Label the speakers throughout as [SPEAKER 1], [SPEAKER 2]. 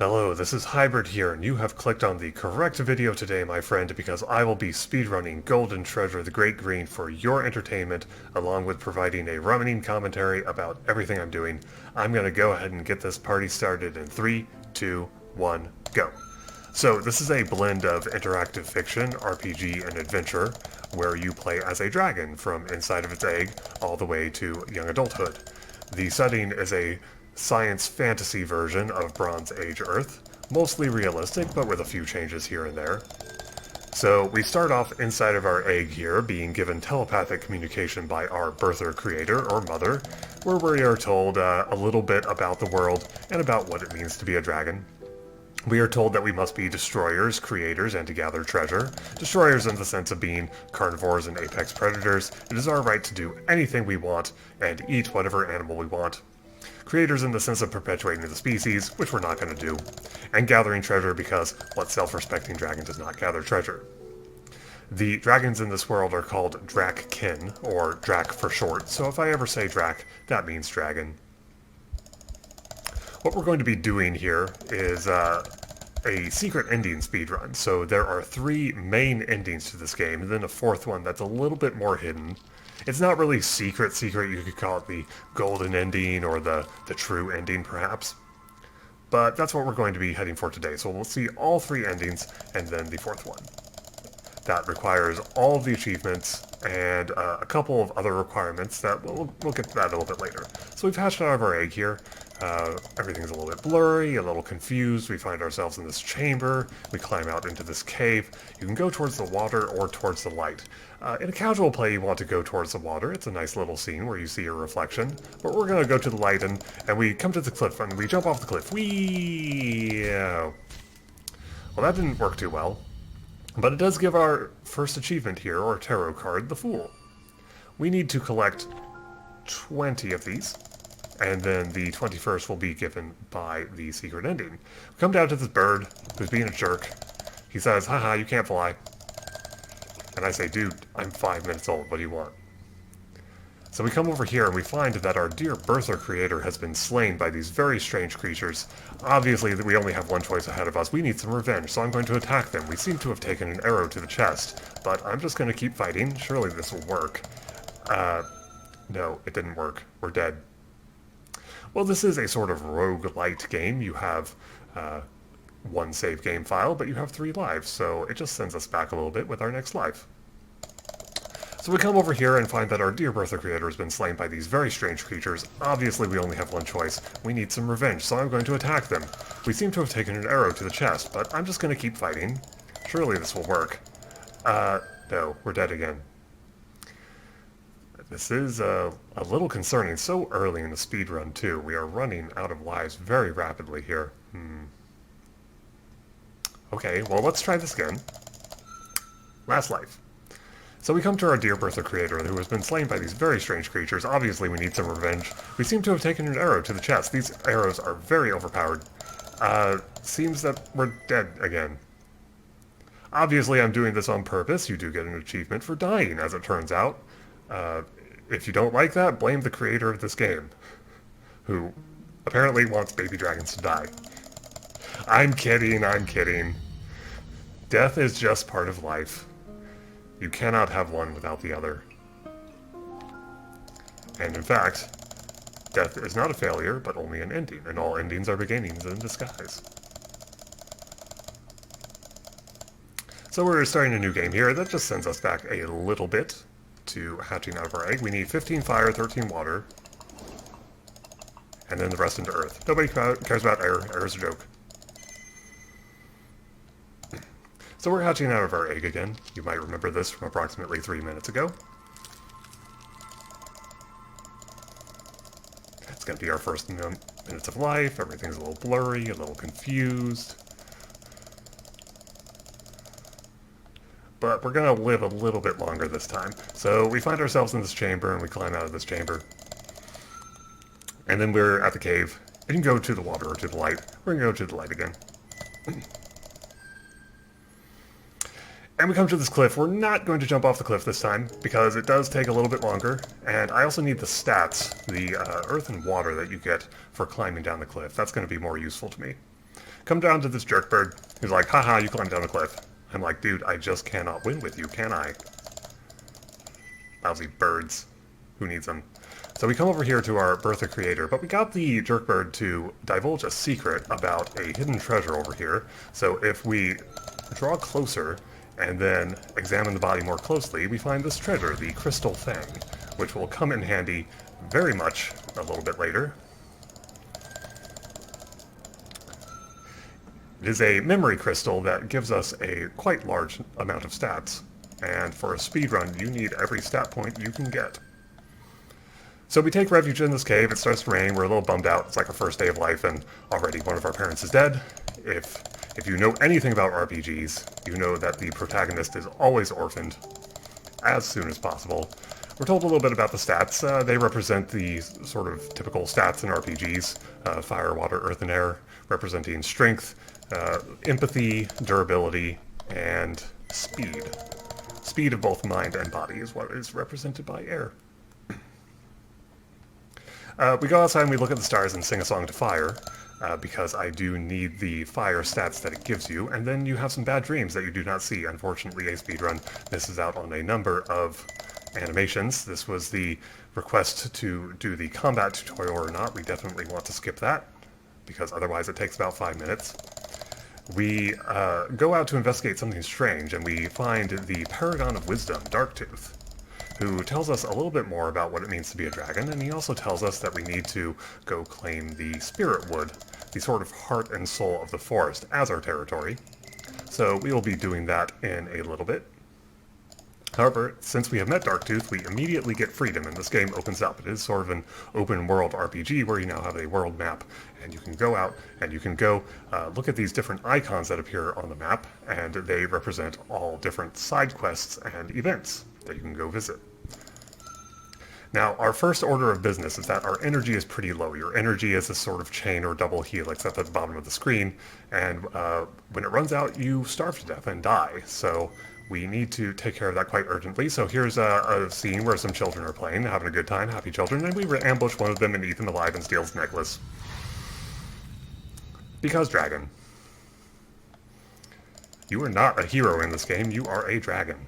[SPEAKER 1] Hello, this is Hybrid here, and you have clicked on the correct video today, my friend, because I will be speedrunning Golden Treasure the Great Green for your entertainment, along with providing a running commentary about everything I'm doing. I'm going to go ahead and get this party started in 3, 2, 1, go. So, this is a blend of interactive fiction, RPG, and adventure, where you play as a dragon from inside of its egg all the way to young adulthood. The setting is a science fantasy version of Bronze Age Earth, mostly realistic but with a few changes here and there. So we start off inside of our egg here, being given telepathic communication by our birther creator, or mother, where we are told a little bit about the world and about what it means to be a dragon. We are told that we must be destroyers, creators, and to gather treasure. Destroyers in the sense of being carnivores and apex predators. It is our right to do anything we want and eat whatever animal we want. Creators in the sense of perpetuating the species, which we're not going to do. And gathering treasure because what self-respecting dragon does not gather treasure? The dragons in this world are called Drakkin, or Drak for short, so if I ever say Drak, that means dragon. What we're going to be doing here is a secret ending speedrun. So there are 3 main endings to this game, and then a 4th one that's a little bit more hidden. It's not really secret, you could call it the golden ending or the true ending perhaps. But that's what we're going to be heading for today. So we'll see all 3 endings and then the 4th one. That requires all of the achievements and a couple of other requirements that we'll get to that a little bit later. So we've hatched out of our egg here. Everything's a little bit blurry, a little confused. We find ourselves in this chamber. We climb out into this cave. You can go towards the water or towards the light. In a casual play, you want to go towards the water. It's a nice little scene where you see your reflection. But we're going to go to the light, and we come to the cliff, and we jump off the cliff. Whee! Well, that didn't work too well. But it does give our first achievement here, or tarot card, the Fool. We need to collect 20 of these, and then the 21st will be given by the secret ending. We come down to this bird, who's being a jerk. He says, haha, you can't fly. And I say, dude, I'm 5 minutes old, what do you want? So we come over here and we find that our dear birther creator has been slain by these very strange creatures. Obviously, we only have one choice ahead of us. We need some revenge, so I'm going to attack them. We seem to have taken an arrow to the chest, but I'm just going to keep fighting. Surely this will work. No, it didn't work. We're dead. Well, this is a sort of roguelite game. You have one save game file, but you have 3 lives, so it just sends us back a little bit with our next life. So we come over here and find that our dear birther creator has been slain by these very strange creatures. Obviously, we only have one choice. We need some revenge, so I'm going to attack them. We seem to have taken an arrow to the chest, but I'm just going to keep fighting. Surely this will work. No, we're dead again. This is a little concerning. So early in the speedrun, too. We are running out of lives very rapidly here. Okay, well, let's try this again. Last life. So we come to our dear birther creator, who has been slain by these very strange creatures. Obviously, we need some revenge. We seem to have taken an arrow to the chest. These arrows are very overpowered. Seems that we're dead again. Obviously, I'm doing this on purpose. You do get an achievement for dying, as it turns out. If you don't like that, blame the creator of this game, who apparently wants baby dragons to die. I'm kidding, I'm kidding. Death is just part of life. You cannot have one without the other. And in fact, death is not a failure, but only an ending, and all endings are beginnings in disguise. So we're starting a new game here. That just sends us back a little bit to hatching out of our egg. We need 15 fire, 13 water, and then the rest into earth. Nobody cares about air. Air is a joke. So we're hatching out of our egg again. You might remember this from approximately 3 minutes ago. It's going to be our first minutes of life. Everything's a little blurry, a little confused. But we're going to live a little bit longer this time. So we find ourselves in this chamber, and we climb out of this chamber. And then we're at the cave. You can go to the water or to the light. We're going to go to the light again. And we come to this cliff. We're not going to jump off the cliff this time, because it does take a little bit longer, and I also need the stats, the earth and water that you get for climbing down the cliff. That's going to be more useful to me. Come down to this jerk bird. He's like, haha, you climbed down a cliff. I'm like, dude, I just cannot win with you, can I? Lousy birds. Who needs them? So we come over here to our Bertha creator, but we got the jerk bird to divulge a secret about a hidden treasure over here. So if we draw closer and then examine the body more closely, we find this treasure, the crystal fang, which will come in handy very much a little bit later. It is a memory crystal that gives us a quite large amount of stats, and for a speedrun you need every stat point you can get. So we take refuge in this cave, it starts to rain, we're a little bummed out, it's like our first day of life and already one of our parents is dead. If you know anything about RPGs, you know that the protagonist is always orphaned as soon as possible. We're told a little bit about the stats. They represent the sort of typical stats in RPGs, fire, water, earth, and air, representing strength, empathy, durability, and speed. Speed of both mind and body is what is represented by air. We go outside and we look at the stars and sing a song to fire, because I do need the fire stats that it gives you, and then you have some bad dreams that you do not see. Unfortunately, a speedrun misses out on a number of animations. This was the request to do the combat tutorial or not. We definitely want to skip that, because otherwise it takes about 5 minutes. We go out to investigate something strange, and we find the Paragon of Wisdom, Darktooth, who tells us a little bit more about what it means to be a dragon, and he also tells us that we need to go claim the Spirit Wood, the sort of heart and soul of the forest, as our territory. So we will be doing that in a little bit. However, since we have met Darktooth, we immediately get freedom, and this game opens up. It is sort of an open-world RPG where you now have a world map, and you can go out and you can go look at these different icons that appear on the map, and they represent all different side quests and events that you can go visit. Now, our first order of business is that our energy is pretty low. Your energy is a sort of chain or double helix at the bottom of the screen, and when it runs out, you starve to death and die. So we need to take care of that quite urgently. So here's a scene where some children are playing, having a good time, happy children, and we ambush one of them and eat them alive and steal his necklace. Because dragon. You are not a hero in this game, you are a dragon.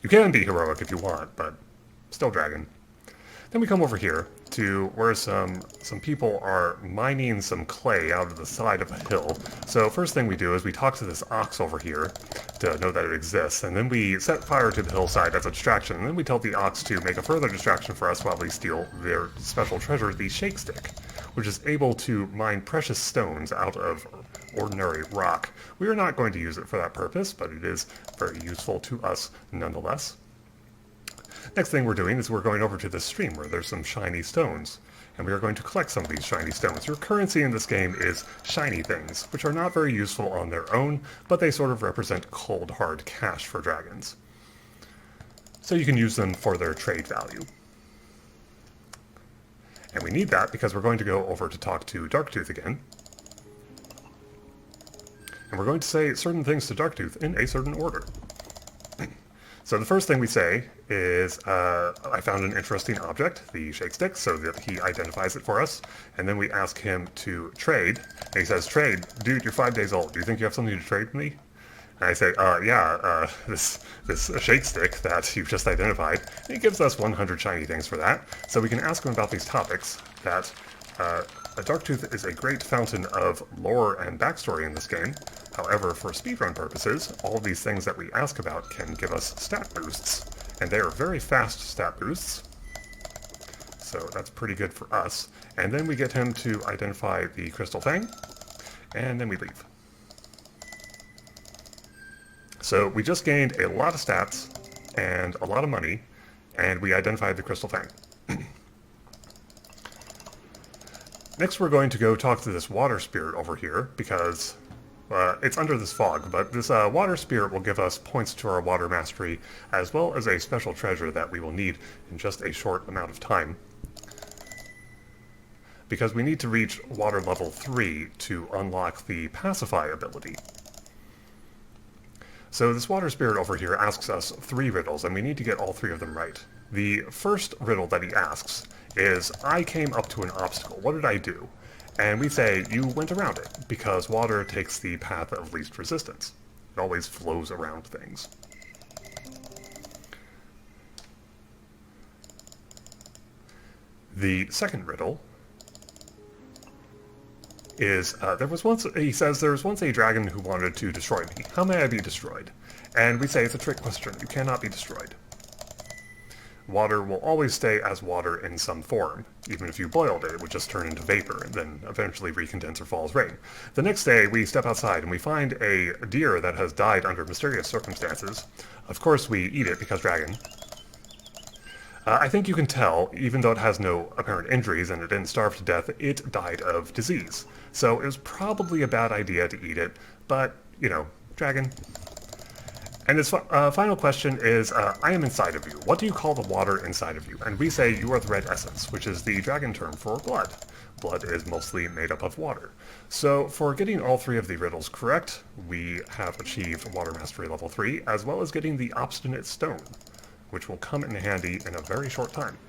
[SPEAKER 1] You can be heroic if you want, but still dragon. Then we come over here to where some people are mining some clay out of the side of a hill. So first thing we do is we talk to this ox over here to know that it exists, and then we set fire to the hillside as a distraction, and then we tell the ox to make a further distraction for us while we steal their special treasure, the shake stick, which is able to mine precious stones out of ordinary rock. We are not going to use it for that purpose, but it is very useful to us nonetheless. Next thing we're doing is we're going over to this stream where there's some shiny stones, and we are going to collect some of these shiny stones. Your currency in this game is shiny things, which are not very useful on their own, but they sort of represent cold, hard cash for dragons. So you can use them for their trade value. And we need that because we're going to go over to talk to Darktooth again. And we're going to say certain things to Darktooth in a certain order. So the first thing we say is, I found an interesting object, the shake stick, so that he identifies it for us. And then we ask him to trade. And he says, trade, dude, you're 5 days old. Do you think you have something to trade with me? And I say, yeah, this shake stick that you've just identified. And he gives us 100 shiny things for that. So we can ask him about these topics, that a Darktooth is a great fountain of lore and backstory in this game. However, for speedrun purposes, all of these things that we ask about can give us stat boosts, and they are very fast stat boosts, so that's pretty good for us. And then we get him to identify the crystal fang, and then we leave. So we just gained a lot of stats and a lot of money, and we identified the crystal fang. Next we're going to go talk to this water spirit over here, because it's under this fog, but this water spirit will give us points to our water mastery, as well as a special treasure that we will need in just a short amount of time. Because we need to reach water level 3 to unlock the pacify ability. So this water spirit over here asks us 3 riddles, and we need to get all 3 of them right. The first riddle that he asks is, I came up to an obstacle, what did I do? And we say you went around it, because water takes the path of least resistance. It always flows around things. The second riddle is, he says, there was once a dragon who wanted to destroy me. How may I be destroyed? And we say it's a trick question. You cannot be destroyed. Water will always stay as water in some form. Even if you boiled it, it would just turn into vapor and then eventually recondense or fall as rain. The next day, we step outside and we find a deer that has died under mysterious circumstances. Of course, we eat it because dragon. I think you can tell, even though it has no apparent injuries and it didn't starve to death, it died of disease. So it was probably a bad idea to eat it, but, you know, dragon. And his final question is, I am inside of you. What do you call the water inside of you? And we say you are the red essence, which is the dragon term for blood. Blood is mostly made up of water. So for getting all three of the riddles correct, we have achieved Water Mastery Level 3, as well as getting the Obstinate Stone, which will come in handy in a very short time.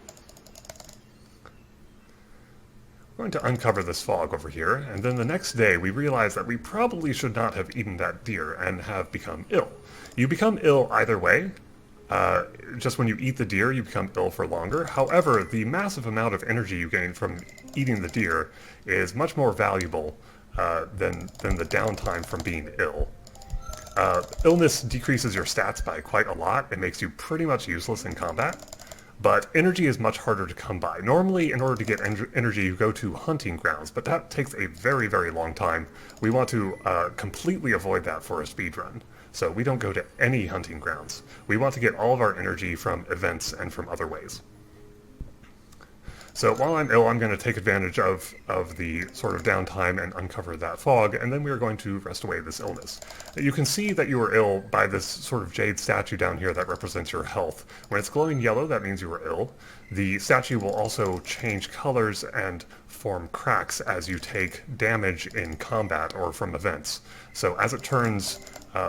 [SPEAKER 1] We're going to uncover this fog over here, and then the next day we realize that we probably should not have eaten that deer and have become ill. You become ill either way. Just when you eat the deer, you become ill for longer. However, the massive amount of energy you gain from eating the deer is much more valuable than the downtime from being ill. Illness decreases your stats by quite a lot. It makes you pretty much useless in combat. But energy is much harder to come by. Normally, in order to get energy, you go to hunting grounds, but that takes a very, very long time. We want to completely avoid that for a speedrun. So we don't go to any hunting grounds. We want to get all of our energy from events and from other ways. So while I'm ill, I'm going to take advantage of the sort of downtime and uncover that fog, and then we are going to rest away this illness. You can see that you are ill by this sort of jade statue down here that represents your health. When it's glowing yellow, that means you are ill. The statue will also change colors and form cracks as you take damage in combat or from events. So as it turns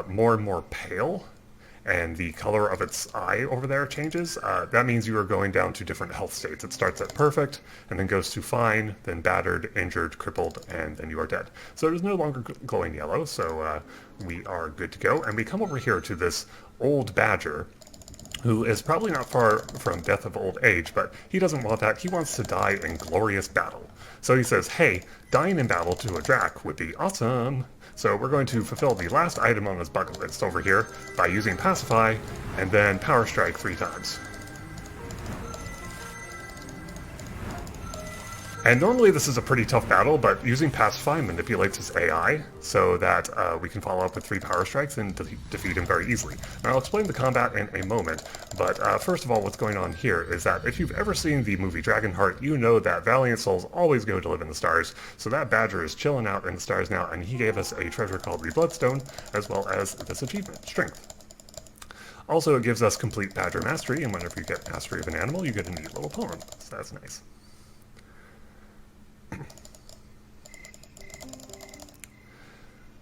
[SPEAKER 1] more and more pale, and the color of its eye over there changes, that means you are going down to different health states. It starts at perfect, and then goes to fine, then battered, injured, crippled, and then you are dead. So it is no longer glowing yellow, so we are good to go. And we come over here to this old badger, who is probably not far from death of old age, but he doesn't want that. He wants to die in glorious battle. So he says, hey, dying in battle to a drac would be awesome. So we're going to fulfill the last item on his bucket list over here by using Pacify and then Power Strike 3 times. And normally this is a pretty tough battle, but using Pacify manipulates his AI so that we can follow up with 3 Power Strikes and defeat him very easily. Now I'll explain the combat in a moment, but first of all what's going on here is that if you've ever seen the movie Dragonheart, you know that valiant souls always go to live in the stars, so that badger is chilling out in the stars now, and he gave us a treasure called the Bloodstone, as well as this achievement, Strength. Also it gives us complete badger mastery, and whenever you get mastery of an animal, you get a neat little poem, so that's nice.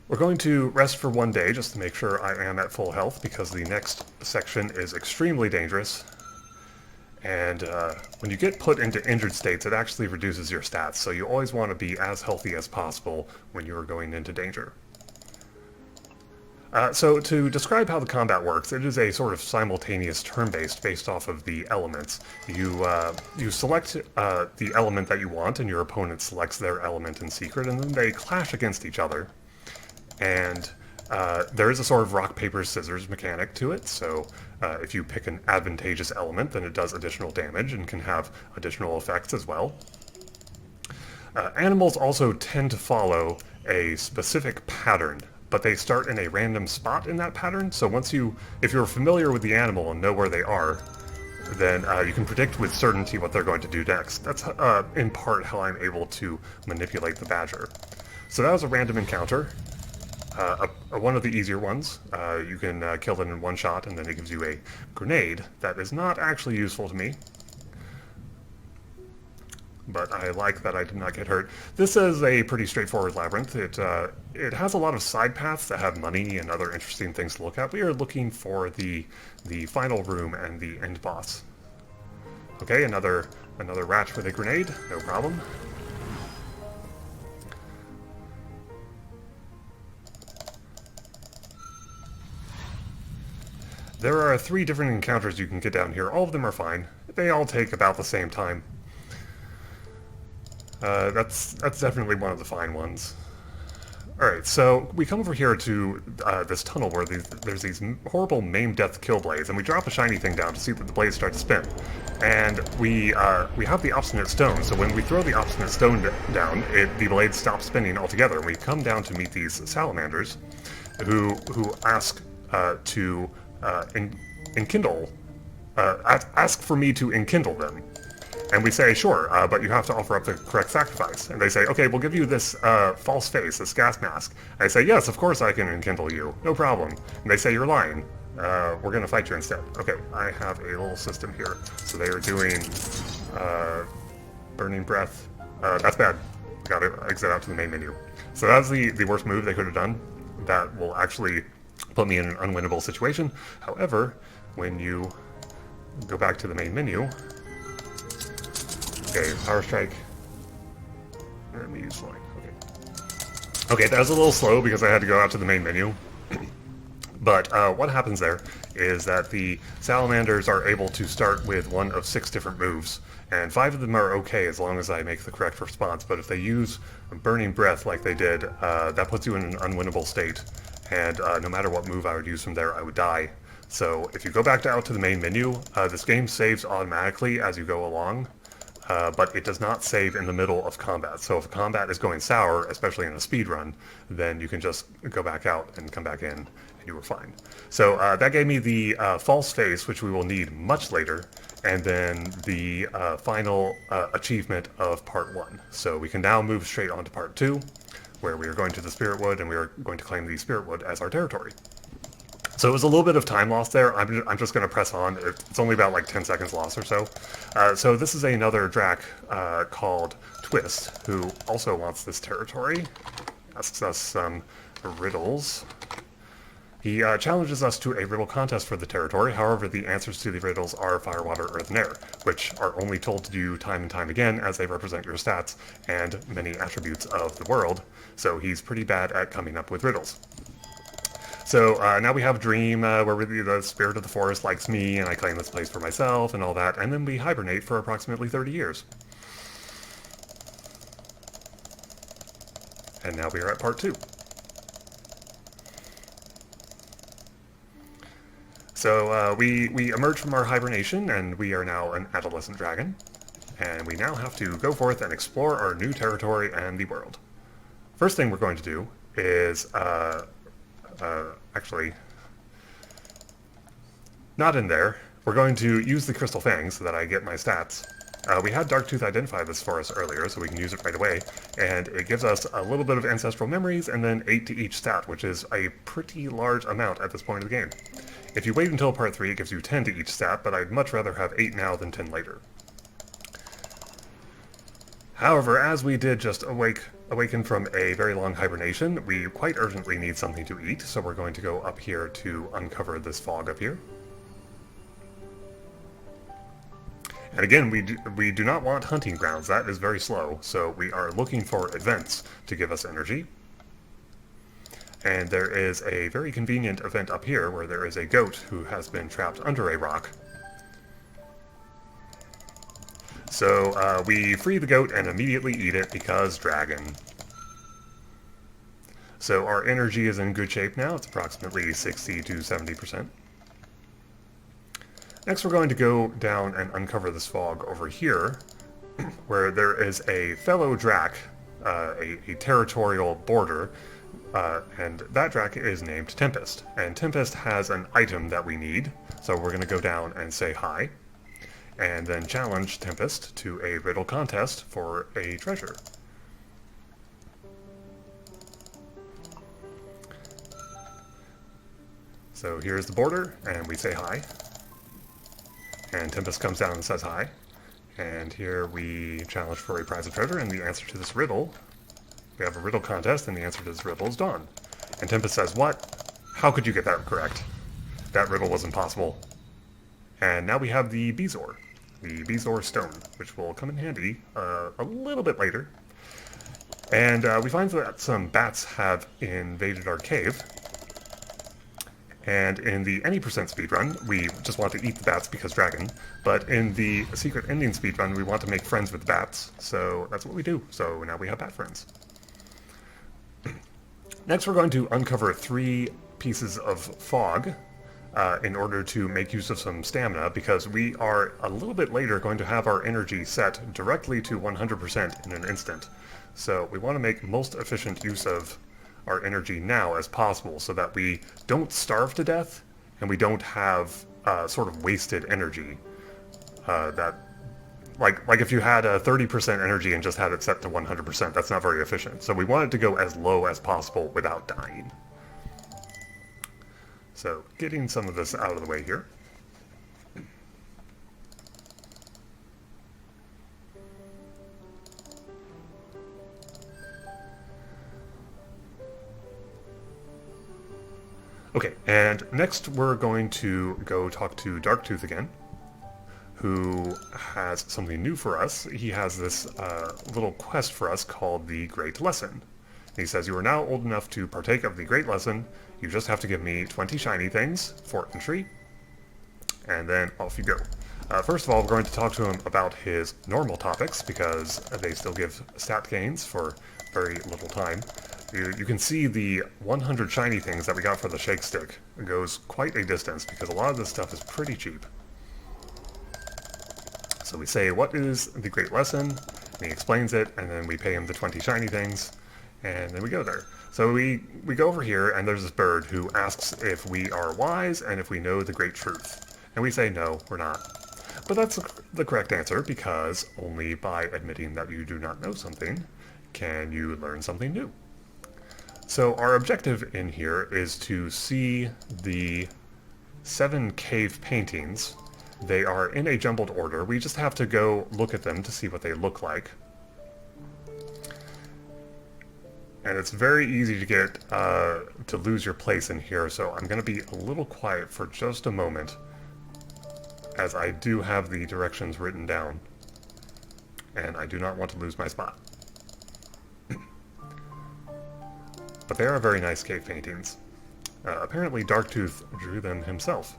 [SPEAKER 1] We're going to rest for one day just to make sure I am at full health, because the next section is extremely dangerous. And when you get put into injured states, it actually reduces your stats, so you always want to be as healthy as possible when you are going into danger. So to describe how the combat works, it is a sort of simultaneous turn-based based off of the elements. You select the element that you want, and your opponent selects their element in secret, and then they clash against each other. And there is a sort of rock, paper, scissors mechanic to it, so if you pick an advantageous element, then it does additional damage and can have additional effects as well. Animals also tend to follow a specific pattern, but they start in a random spot in that pattern, so if you're familiar with the animal and know where they are, then you can predict with certainty what they're going to do next. That's in part how I'm able to manipulate the badger. So that was a random encounter. One of the easier ones. You can kill them in one shot, and then it gives you a grenade that is not actually useful to me. But I like that I did not get hurt. This is a pretty straightforward labyrinth. It has a lot of side paths that have money and other interesting things to look at. We are looking for the final room and the end boss. Okay, another rat with a grenade, no problem. There are 3 different encounters you can get down here. All of them are fine. They all take about the same time. That's definitely one of the fine ones. Alright, so we come over here to this tunnel where there's these horrible maim death kill blades, and we drop a shiny thing down to see that the blades start to spin. And we have the obstinate stone, so when we throw the obstinate stone down, the blades stop spinning altogether, and we come down to meet these salamanders, who ask to enkindle, ask for me to enkindle them. And we say, sure, but you have to offer up the correct sacrifice. And they say, okay, we'll give you this false face, this gas mask. And I say, yes, of course I can enkindle you. No problem. And they say, you're lying. We're going to fight you instead. Okay, I have a little system here. So they are doing Burning Breath. That's bad. Got to exit out to the main menu. So that's the worst move they could have done. That will actually put me in an unwinnable situation. However, when you go back to the main menu... Okay, Power Strike. Let me use flying. Okay. Okay, that was a little slow because I had to go out to the main menu. But what happens there is that the salamanders are able to start with one of 6 different moves, and 5 of them are okay as long as I make the correct response. But if they use Burning Breath like they did, that puts you in an unwinnable state, and no matter what move I would use from there, I would die. So if you go back out to the main menu, this game saves automatically as you go along. But it does not save in the middle of combat. So if combat is going sour, especially in a speedrun, then you can just go back out and come back in, and you were fine. So that gave me the false face, which we will need much later, and then the final achievement of part 1. So we can now move straight on to part 2, where we are going to the Spirit Wood, and we are going to claim the Spirit Wood as our territory. So it was a little bit of time lost there. I'm just going to press on. It's only about like 10 seconds lost or so. So this is another Drac called Twist, who also wants this territory. Asks us some riddles. He challenges us to a riddle contest for the territory. However, the answers to the riddles are fire, water, earth, and air, which are only told to you time and time again as they represent your stats and many attributes of the world. So he's pretty bad at coming up with riddles. So now we have Dream, where the spirit of the forest likes me, and I claim this place for myself, and all that, and then we hibernate for approximately 30 years. And now we are at part 2. So we emerge from our hibernation, and we are now an adolescent dragon, and we now have to go forth and explore our new territory and the world. First thing we're going to do is... actually, not in there. We're going to use the Crystal Fang so that I get my stats. We had Darktooth identify this for us earlier, so we can use it right away, and it gives us a little bit of ancestral memories and then 8 to each stat, which is a pretty large amount at this point of the game. If you wait until part 3, it gives you 10 to each stat, but I'd much rather have 8 now than 10 later. However, as we did just awaken from a very long hibernation, we quite urgently need something to eat, so we're going to go up here to uncover this fog up here. And again, we do not want hunting grounds. That is very slow, so we are looking for events to give us energy. And there is a very convenient event up here where there is a goat who has been trapped under a rock. So we free the goat and immediately eat it because dragon. So our energy is in good shape now. It's approximately 60 to 70%. Next we're going to go down and uncover this fog over here, where there is a fellow Drac, a territorial border, and that Drac is named Tempest. And Tempest has an item that we need, so we're going to go down and say hi, and then challenge Tempest to a riddle contest for a treasure. So here's the border, and we say hi. And Tempest comes down and says hi. And here we challenge for a prize of treasure, and the answer to this riddle, we have a riddle contest, and the answer to this riddle is dawn. And Tempest says, what? How could you get that correct? That riddle was impossible. And now we have the Bezoar, the Bezoar stone, which will come in handy a little bit later. And we find that some bats have invaded our cave. And in the any percent speedrun, we just want to eat the bats because dragon. But in the secret ending speedrun, we want to make friends with the bats. So that's what we do. So now we have bat friends. Next, we're going to uncover 3 pieces of fog in order to make use of some stamina, because we are a little bit later going to have our energy set directly to 100% in an instant. So we want to make most efficient use of our energy now as possible so that we don't starve to death and we don't have sort of wasted energy. Like if you had a 30% energy and just had it set to 100%, that's not very efficient. So we want it to go as low as possible without dying. So getting some of this out of the way here. Okay, and next we're going to go talk to Darktooth again, who has something new for us. He has this little quest for us called the Great Lesson. He says, you are now old enough to partake of the Great Lesson. You just have to give me 20 shiny things for entry, and then off you go. First of all, we're going to talk to him about his normal topics, because they still give stat gains for very little time. You can see the 100 shiny things that we got for the shake stick. It goes quite a distance, because a lot of this stuff is pretty cheap. So we say, what is the Great Lesson? And he explains it, and then we pay him the 20 shiny things, and then we go there. So we go over here, and there's this bird who asks if we are wise and if we know the great truth. And we say, no, we're not. But that's the correct answer, because only by admitting that you do not know something can you learn something new. So our objective in here is to see the 7 cave paintings. They are in a jumbled order. We just have to go look at them to see what they look like. And it's very easy to get to lose your place in here, so I'm going to be a little quiet for just a moment, as I do have the directions written down, and I do not want to lose my spot. But they are very nice cave paintings. Apparently Darktooth drew them himself,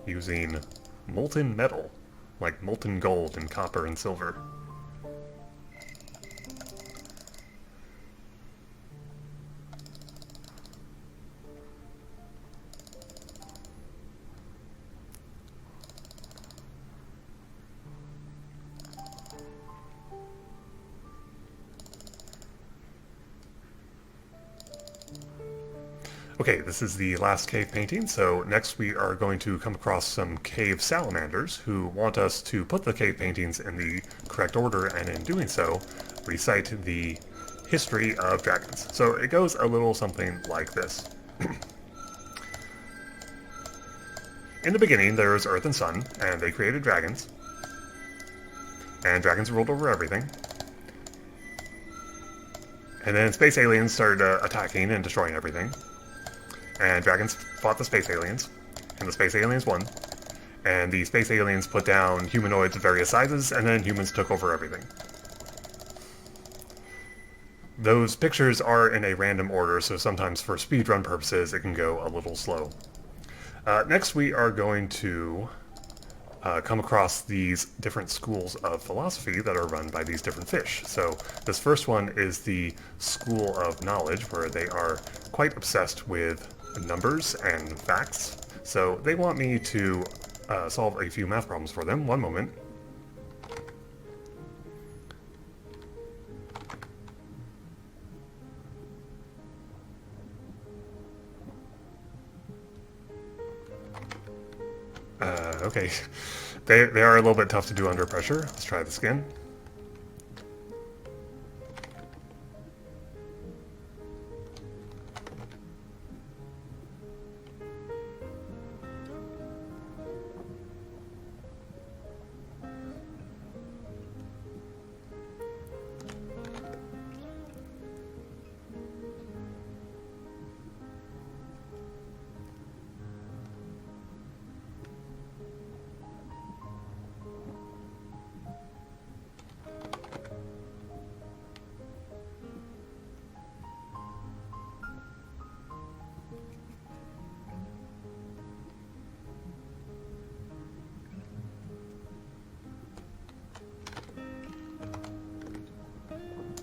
[SPEAKER 1] using molten metal, like molten gold and copper and silver. Okay, this is the last cave painting, so next we are going to come across some cave salamanders who want us to put the cave paintings in the correct order, and in doing so, recite the history of dragons. So it goes a little something like this. In the beginning, there was Earth and Sun, and they created dragons. And dragons ruled over everything. And then space aliens started attacking and destroying everything. And dragons fought the space aliens, and the space aliens won. And the space aliens put down humanoids of various sizes, and then humans took over everything. Those pictures are in a random order, so sometimes for speedrun purposes it can go a little slow. Next we are going to come across these different schools of philosophy that are run by these different fish. So this first one is the School of Knowledge, where they are quite obsessed with numbers and facts. So they want me to solve a few math problems for them. One moment. Okay. They are a little bit tough to do under pressure. Let's try this again.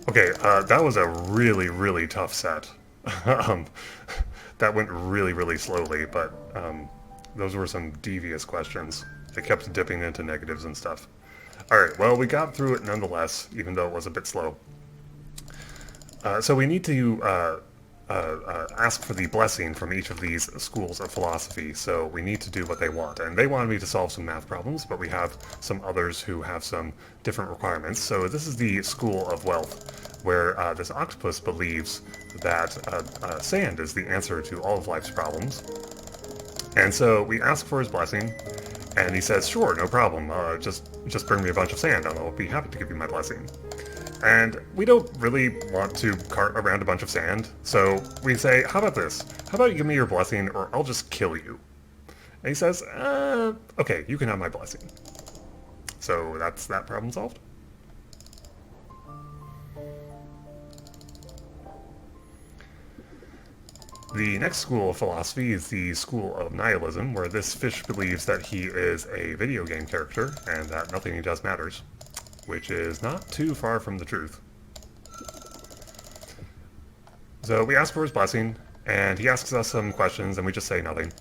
[SPEAKER 1] Okay, that was a really, really tough set. um, that went really, really slowly, but those were some devious questions. They kept dipping into negatives and stuff. Alright, well, we got through it nonetheless, even though it was a bit slow. So we need to ask for the blessing from each of these schools of philosophy, so we need to do what they want. And they wanted me to solve some math problems, but we have some others who have some different requirements. So this is the School of Wealth, where this octopus believes that sand is the answer to all of life's problems. And so we ask for his blessing, and he says, sure, no problem, just bring me a bunch of sand, and I'll be happy to give you my blessing. And we don't really want to cart around a bunch of sand, so we say, how about this? How about you give me your blessing, or I'll just kill you? And he says, okay, you can have my blessing. So that's that problem solved. The next school of philosophy is the School of Nihilism, where this fish believes that he is a video game character, and that nothing he does matters, which is not too far from the truth. So we ask for his blessing, and he asks us some questions, and we just say nothing.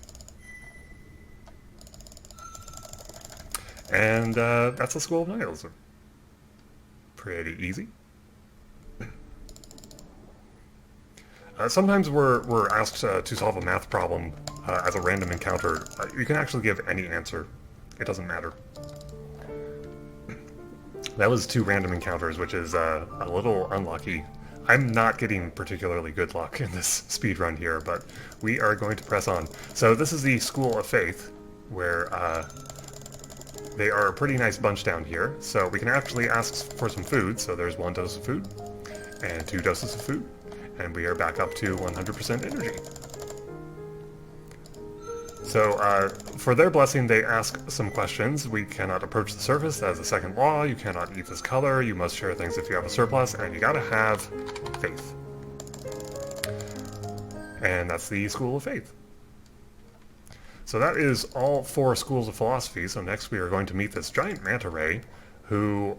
[SPEAKER 1] And that's the School of Nihilism. Pretty easy. Sometimes we're asked to solve a math problem as a random encounter. You can actually give any answer. It doesn't matter. That was 2 random encounters, which is a little unlucky. I'm not getting particularly good luck in this speedrun here, but we are going to press on. So this is the School of Faith, where they are a pretty nice bunch down here. So we can actually ask for some food. So there's 1 dose of food and 2 doses of food, and we are back up to 100% energy. So for their blessing, they ask some questions. We cannot approach the surface. That is the second law. You cannot eat this color. You must share things if you have a surplus, and you gotta have faith. And that's the School of Faith. So that is all 4 schools of philosophy. So next we are going to meet this giant manta ray who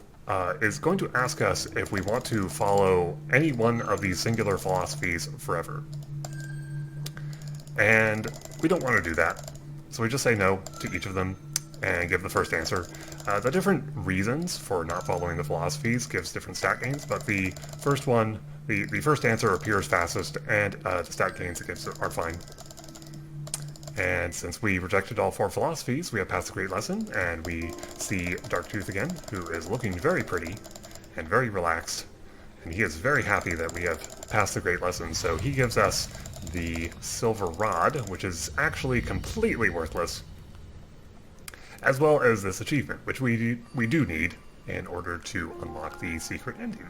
[SPEAKER 1] is going to ask us if we want to follow any one of these singular philosophies forever. And we don't want to do that. So we just say no to each of them and give the first answer. The different reasons for not following the philosophies gives different stat gains, but the first one, the first answer appears fastest, and the stat gains it gives are fine. And since we rejected all 4 philosophies, we have passed a great lesson, and we see Darktooth again, who is looking very pretty and very relaxed, and he is very happy that we have passed the great lesson. So he gives us the silver rod, which is actually completely worthless, as well as this achievement, which we do need in order to unlock the secret ending.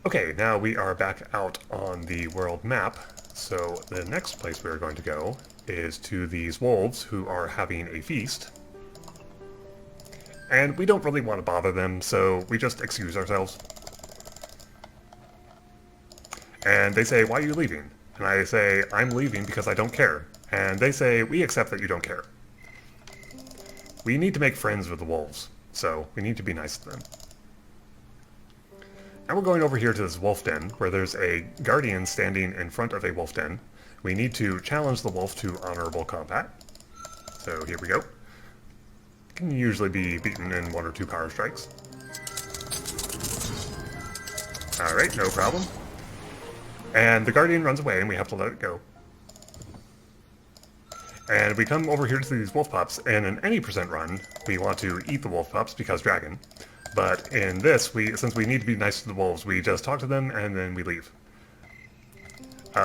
[SPEAKER 1] Okay, now we are back out on the world map, so the next place we are going to go is to these wolves who are having a feast. And we don't really want to bother them, so we just excuse ourselves. And they say, why are you leaving? And I say, I'm leaving because I don't care. And they say, we accept that you don't care. We need to make friends with the wolves, so we need to be nice to them. Now we're going over here to this wolf den, where there's a guardian standing in front of a wolf den. We need to challenge the wolf to honorable combat. So here we go. Can usually be beaten in 1 or 2 power strikes. Alright, no problem. And the guardian runs away, and we have to let it go. And we come over here to these wolf pups, and in any percent run, we want to eat the wolf pups because dragon. But in this, since we need to be nice to the wolves, we just talk to them and then we leave.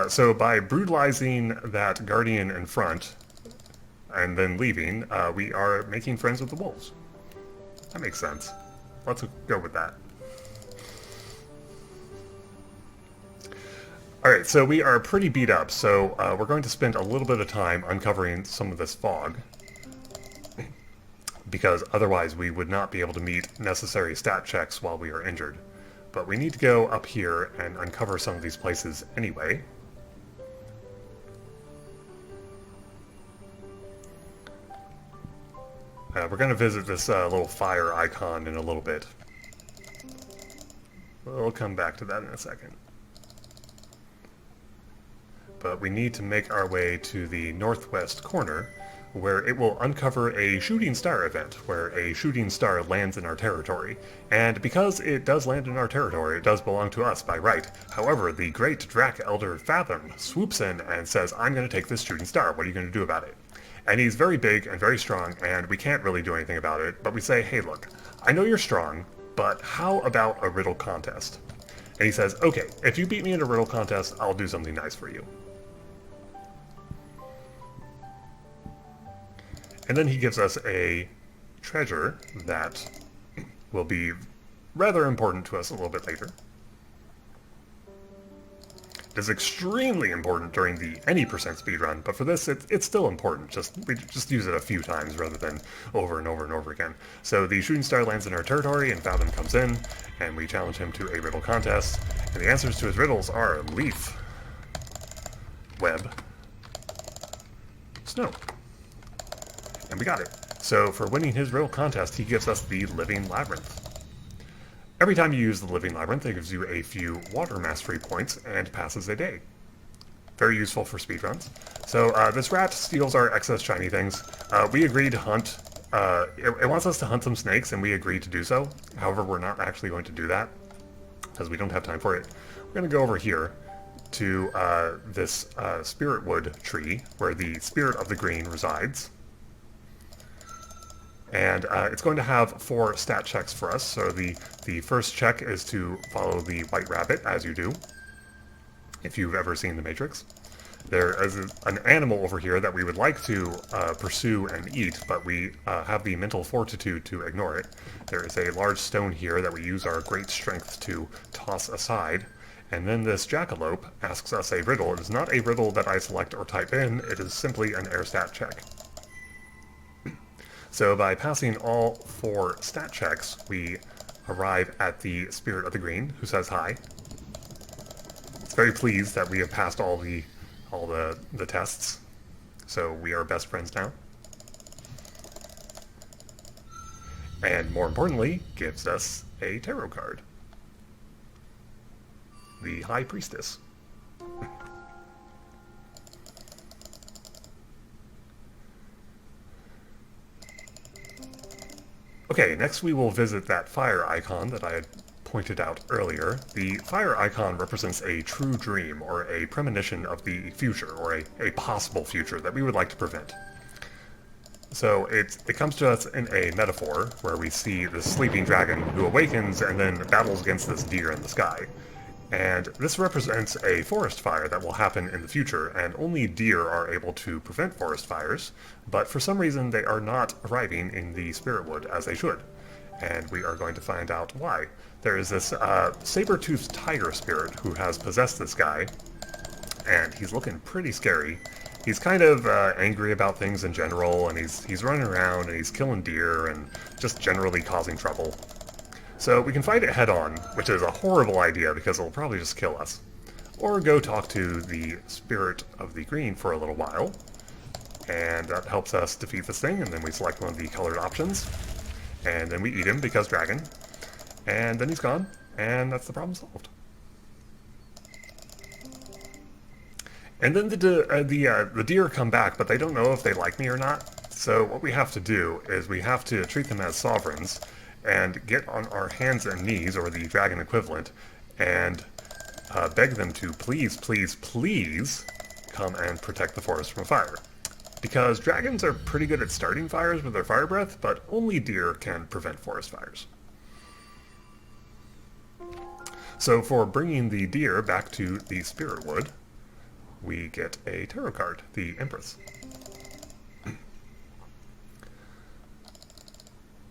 [SPEAKER 1] So by brutalizing that guardian in front and then leaving, we are making friends with the wolves. That makes sense. Let's go with that. Alright, so we are pretty beat up, so we're going to spend a little bit of time uncovering some of this fog, because otherwise we would not be able to meet necessary stat checks while we are injured. But we need to go up here and uncover some of these places anyway. We're going to visit this little fire icon in a little bit. We'll come back to that in a second. But we need to make our way to the northwest corner, where it will uncover a shooting star event, where a shooting star lands in our territory. And because it does land in our territory, it does belong to us by right. However, the great Drac Elder Fathom swoops in and says, I'm going to take this shooting star, what are you going to do about it? And he's very big and very strong, and we can't really do anything about it, but we say, hey look, I know you're strong, but how about a riddle contest? And he says, okay, if you beat me in a riddle contest, I'll do something nice for you. And then he gives us a treasure that will be rather important to us a little bit later. It is extremely important during the any percent speedrun, but for this, it's still important. We just use it a few times rather than over and over and over again. So the shooting star lands in our territory, and Fathom comes in, and we challenge him to a riddle contest. And the answers to his riddles are leaf, web, snow. And we got it. So for winning his riddle contest, he gives us the Living Labyrinth. Every time you use the Living Labyrinth, it gives you a few water mastery points and passes a day. Very useful for speedruns. So this rat steals our excess shiny things. We agreed to hunt. It wants us to hunt some snakes, and we agreed to do so. However, we're not actually going to do that, because we don't have time for it. We're going to go over here to this spirit wood tree, where the spirit of the green resides. And it's going to have 4 stat checks for us. So the first check is to follow the white rabbit, as you do, if you've ever seen The Matrix. There is an animal over here that we would like to pursue and eat, but we have the mental fortitude to ignore it. There is a large stone here that we use our great strength to toss aside. And then this jackalope asks us a riddle. It is not a riddle that I select or type in, it is simply an air stat check. So by passing all 4 stat checks, we arrive at the Spirit of the Green, who says hi. It's very pleased that we have passed all the tests, so we are best friends now. And more importantly, gives us a tarot card. The High Priestess. Okay, next we will visit that fire icon that I had pointed out earlier. The fire icon represents a true dream, or a premonition of the future, or a possible future that we would like to prevent. So it comes to us in a metaphor where we see this sleeping dragon who awakens and then battles against this deer in the sky. And this represents a forest fire that will happen in the future, and only deer are able to prevent forest fires, but for some reason they are not arriving in the spirit wood as they should. And we are going to find out why. There is this saber-toothed tiger spirit who has possessed this guy, and he's looking pretty scary. He's kind of angry about things in general, and he's running around and he's killing deer and just generally causing trouble. So we can fight it head-on, which is a horrible idea because it'll probably just kill us. Or go talk to the Spirit of the Green for a little while, and that helps us defeat this thing, and then we select one of the colored options, and then we eat him because dragon, and then he's gone, and that's the problem solved. And then the deer come back, but they don't know if they like me or not, so what we have to do is we have to treat them as sovereigns, and get on our hands and knees, or the dragon equivalent, and beg them to please, please, please come and protect the forest from fire. Because dragons are pretty good at starting fires with their fire breath, but only deer can prevent forest fires. So for bringing the deer back to the spirit wood, we get a tarot card, the Empress.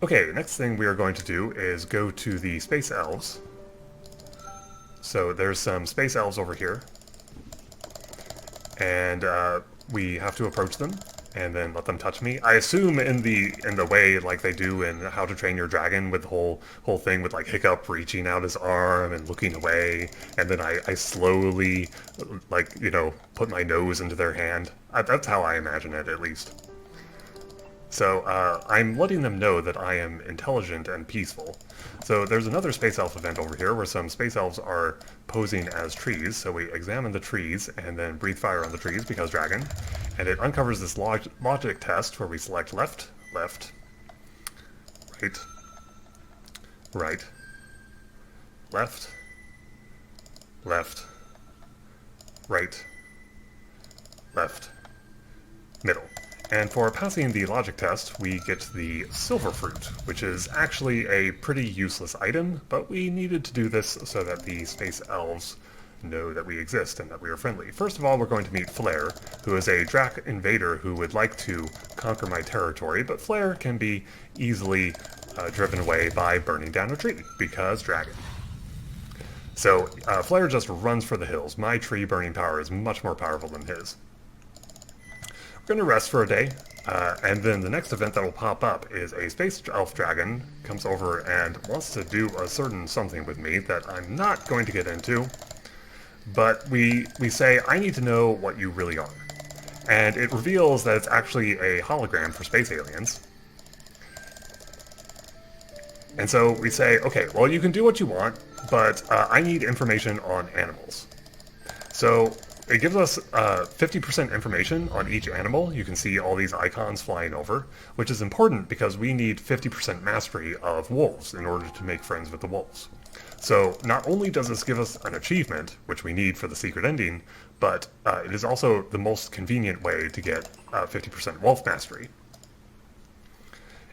[SPEAKER 1] Okay, the next thing we are going to do is go to the Space Elves. So there's some Space Elves over here. And we have to approach them and then let them touch me. I assume in the way like they do in How to Train Your Dragon, with the whole thing with like Hiccup reaching out his arm and looking away, and then I slowly, put my nose into their hand. That's how I imagine it, at least. So I'm letting them know that I am intelligent and peaceful. So there's another Space Elf event over here where some Space Elves are posing as trees. So we examine the trees and then breathe fire on the trees because dragon. And it uncovers this logic test where we select left, left, right, right, left, left, right, left, middle. And for passing the logic test, we get the silver fruit, which is actually a pretty useless item, but we needed to do this so that the space elves know that we exist and that we are friendly. First of all, we're going to meet Flare, who is a Drac invader who would like to conquer my territory, but Flare can be easily driven away by burning down a tree, because dragon. So Flare just runs for the hills. My tree burning power is much more powerful than his. We're going to rest for a day, and then the next event that will pop up is a Space Elf Dragon comes over and wants to do a certain something with me that I'm not going to get into, but we say, I need to know what you really are. And it reveals that it's actually a hologram for space aliens. And so we say, okay, well, you can do what you want, but I need information on animals. So it gives us 50% information on each animal. You can see all these icons flying over, which is important because we need 50% mastery of wolves in order to make friends with the wolves. So not only does this give us an achievement, which we need for the secret ending, but it is also the most convenient way to get 50% wolf mastery.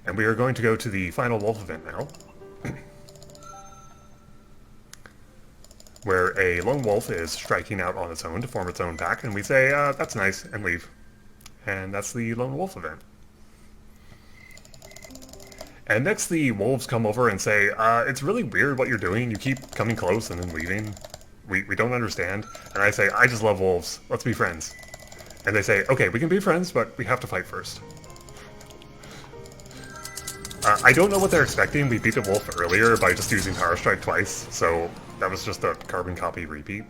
[SPEAKER 1] And we are going to go to the final wolf event now, where a lone wolf is striking out on its own to form its own pack, and we say, that's nice, and leave. And that's the lone wolf event. And next the wolves come over and say, it's really weird what you're doing, you keep coming close and then leaving. We don't understand. And I say, I just love wolves, let's be friends. And they say, okay, we can be friends, but we have to fight first. I don't know what they're expecting. We beat the wolf earlier by just using Power Strike twice, so that was just a carbon copy repeat.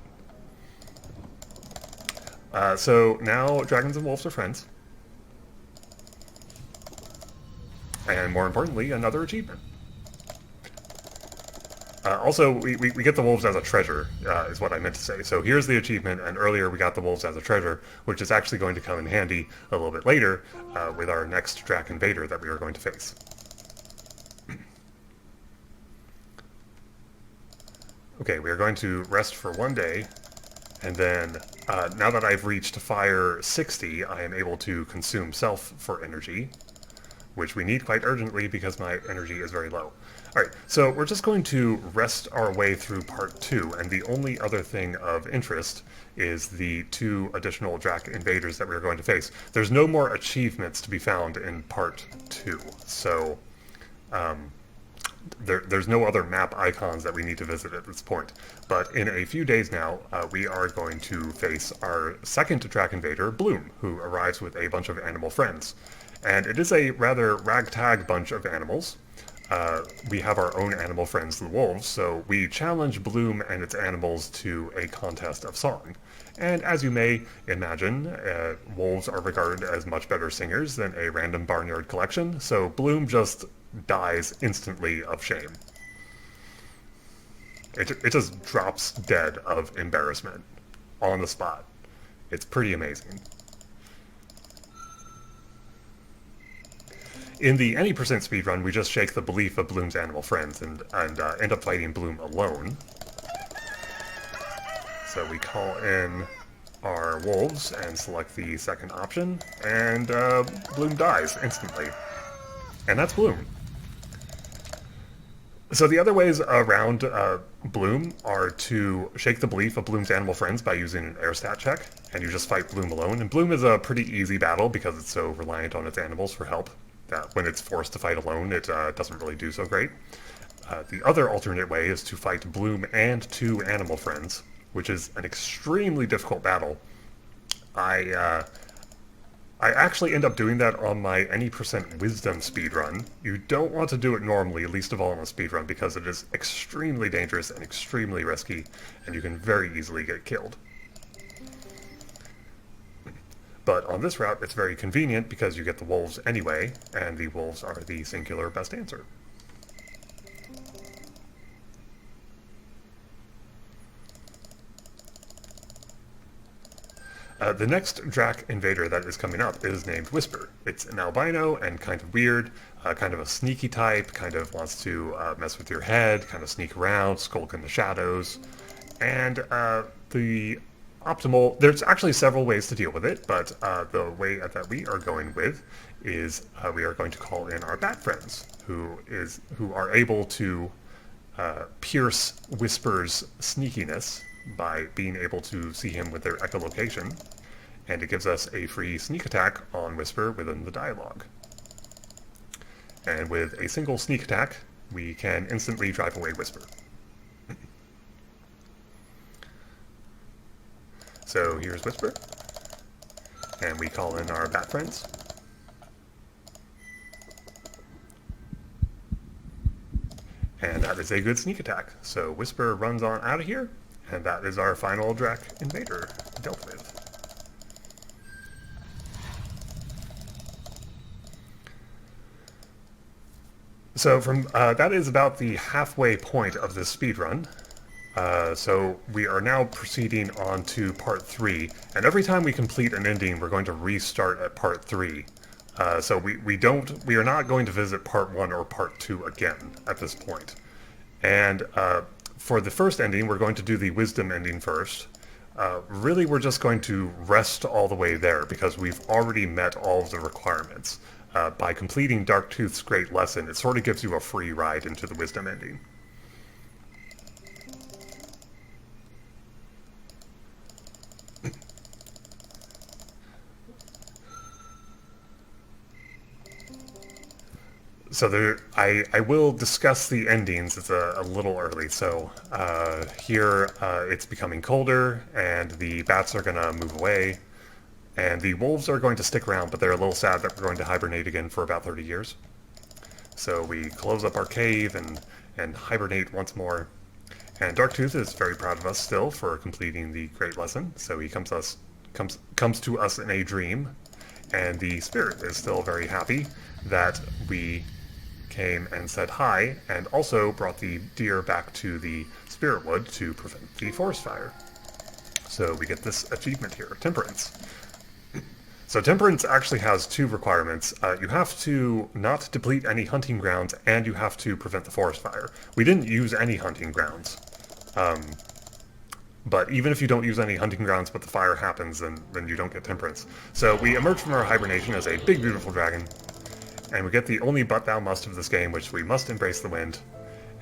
[SPEAKER 1] So now dragons and wolves are friends. And more importantly, another achievement. Also, we get the wolves as a treasure, is what I meant to say. So here's the achievement, and earlier we got the wolves as a treasure, which is actually going to come in handy a little bit later with our next Drac Invader that we are going to face. Okay, we are going to rest for one day, and then now that I've reached fire 60, I am able to consume self for energy, which we need quite urgently because my energy is very low. Alright, so we're just going to rest our way through part 2, and the only other thing of interest is the 2 additional Drac invaders that we're going to face. There's no more achievements to be found in part 2, so there's no other map icons that we need to visit at this point. But in a few days now, we are going to face our second Drac invader, Bloom, who arrives with a bunch of animal friends. And it is a rather ragtag bunch of animals. We have our own animal friends, the wolves, so we challenge Bloom and its animals to a contest of song. And as you may imagine, wolves are regarded as much better singers than a random barnyard collection, so Bloom just dies instantly of shame. It just drops dead of embarrassment on the spot. It's pretty amazing. In the any percent speedrun, we just shake the belief of Bloom's animal friends and end up fighting Bloom alone. So we call in our wolves and select the second option, and Bloom dies instantly. And that's Bloom. So the other ways around Bloom are to shake the belief of Bloom's animal friends by using an air stat check, and you just fight Bloom alone. And Bloom is a pretty easy battle because it's so reliant on its animals for help that when it's forced to fight alone, it doesn't really do so great. The other alternate way is to fight Bloom and 2 animal friends, which is an extremely difficult battle. I actually end up doing that on my any percent wisdom speedrun. You don't want to do it normally, least of all on a speedrun, because it is extremely dangerous and extremely risky, and you can very easily get killed. But on this route, it's very convenient because you get the wolves anyway, and the wolves are the singular best answer. The next Drac invader that is coming up is named Whisper. It's an albino and kind of weird, kind of a sneaky type, kind of wants to mess with your head, kind of sneak around, skulk in the shadows. And the optimal, there's actually several ways to deal with it, but the way that we are going with is we are going to call in our bat friends, who are able to pierce Whisper's sneakiness by being able to see him with their echolocation, and it gives us a free sneak attack on Whisper within the dialogue. And with a single sneak attack, we can instantly drive away Whisper. So here's Whisper, and we call in our bat friends. And that is a good sneak attack. So Whisper runs on out of here, and that is our final Drac invader dealt with. So from that is about the halfway point of this speedrun. So we are now proceeding on to part 3, and every time we complete an ending, we're going to restart at part 3. So we are not going to visit part 1 or part 2 again at this point. And for the first ending, we're going to do the wisdom ending first. Really, we're just going to rest all the way there because we've already met all of the requirements. By completing Darktooth's great lesson, it sort of gives you a free ride into the wisdom ending. So I will discuss the endings. It's a little early. So here it's becoming colder, and the bats are going to move away. And the wolves are going to stick around, but they're a little sad that we're going to hibernate again for about 30 years. So we close up our cave and hibernate once more. And Darktooth is very proud of us still for completing the great lesson. So he comes to us in a dream. And the spirit is still very happy that we came and said hi, and also brought the deer back to the spirit wood to prevent the forest fire. So we get this achievement here, Temperance. So Temperance actually has 2 requirements. You have to not deplete any hunting grounds, and you have to prevent the forest fire. We didn't use any hunting grounds. But even if you don't use any hunting grounds, but the fire happens, then you don't get Temperance. So we emerge from our hibernation as a big, beautiful dragon, and we get the only but thou must of this game, which we must embrace the wind.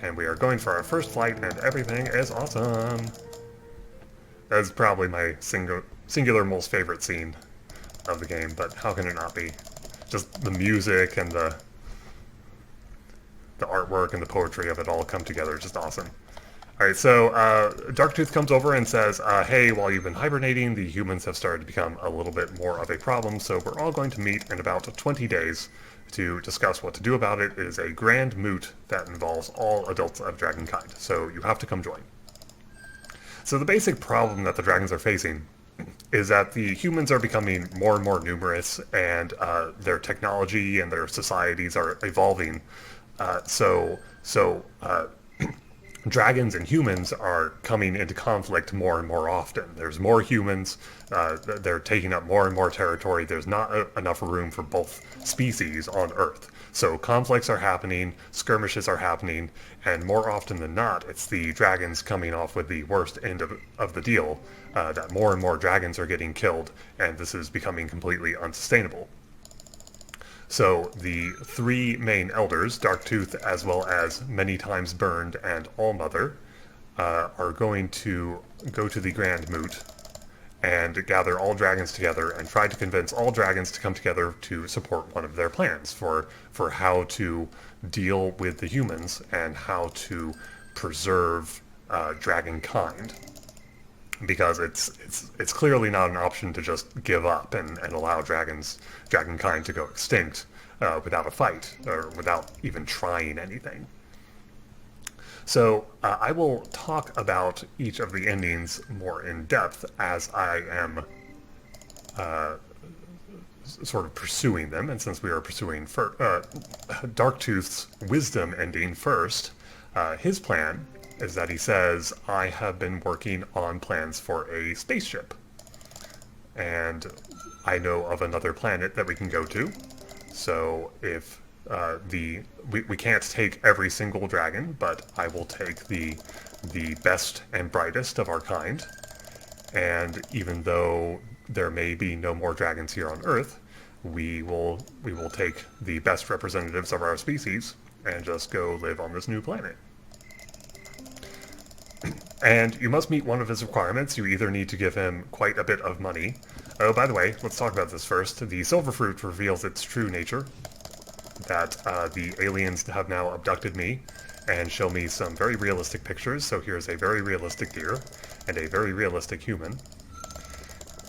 [SPEAKER 1] And we are going for our first flight, and everything is awesome. That's probably my singular most favorite scene of the game, but how can it not be? Just the music and the artwork and the poetry of it all come together, just awesome. Alright, so Darktooth comes over and says, hey, while you've been hibernating, the humans have started to become a little bit more of a problem, so we're all going to meet in about 20 days to discuss what to do about it. It is a grand moot that involves all adults of dragonkind, so you have to come join. So the basic problem that the dragons are facing is that the humans are becoming more and more numerous, and their technology and their societies are evolving. Dragons and humans are coming into conflict more and more often. There's more humans, they're taking up more and more territory. There's not enough room for both species on Earth. So conflicts are happening, skirmishes are happening, and more often than not, it's the dragons coming off with the worst end of the deal, that more and more dragons are getting killed, and this is becoming completely unsustainable. So the 3 main elders, Darktooth as well as Many Times Burned and Allmother, are going to go to the Grand Moot and gather all dragons together and try to convince all dragons to come together to support one of their plans for how to deal with the humans and how to preserve dragonkind. Because it's clearly not an option to just give up and allow dragonkind to go extinct without a fight, or without even trying anything. So I will talk about each of the endings more in depth as I am sort of pursuing them, and since we are pursuing Darktooth's wisdom ending first, his plan is that he says, I have been working on plans for a spaceship. And I know of another planet that we can go to. So if we can't take every single dragon, but I will take the best and brightest of our kind. And even though there may be no more dragons here on Earth, we will take the best representatives of our species and just go live on this new planet. And you must meet one of his requirements. You either need to give him quite a bit of money. Oh, by the way, let's talk about this first. The silver fruit reveals its true nature, that the aliens have now abducted me and show me some very realistic pictures. So here's a very realistic deer, and a very realistic human,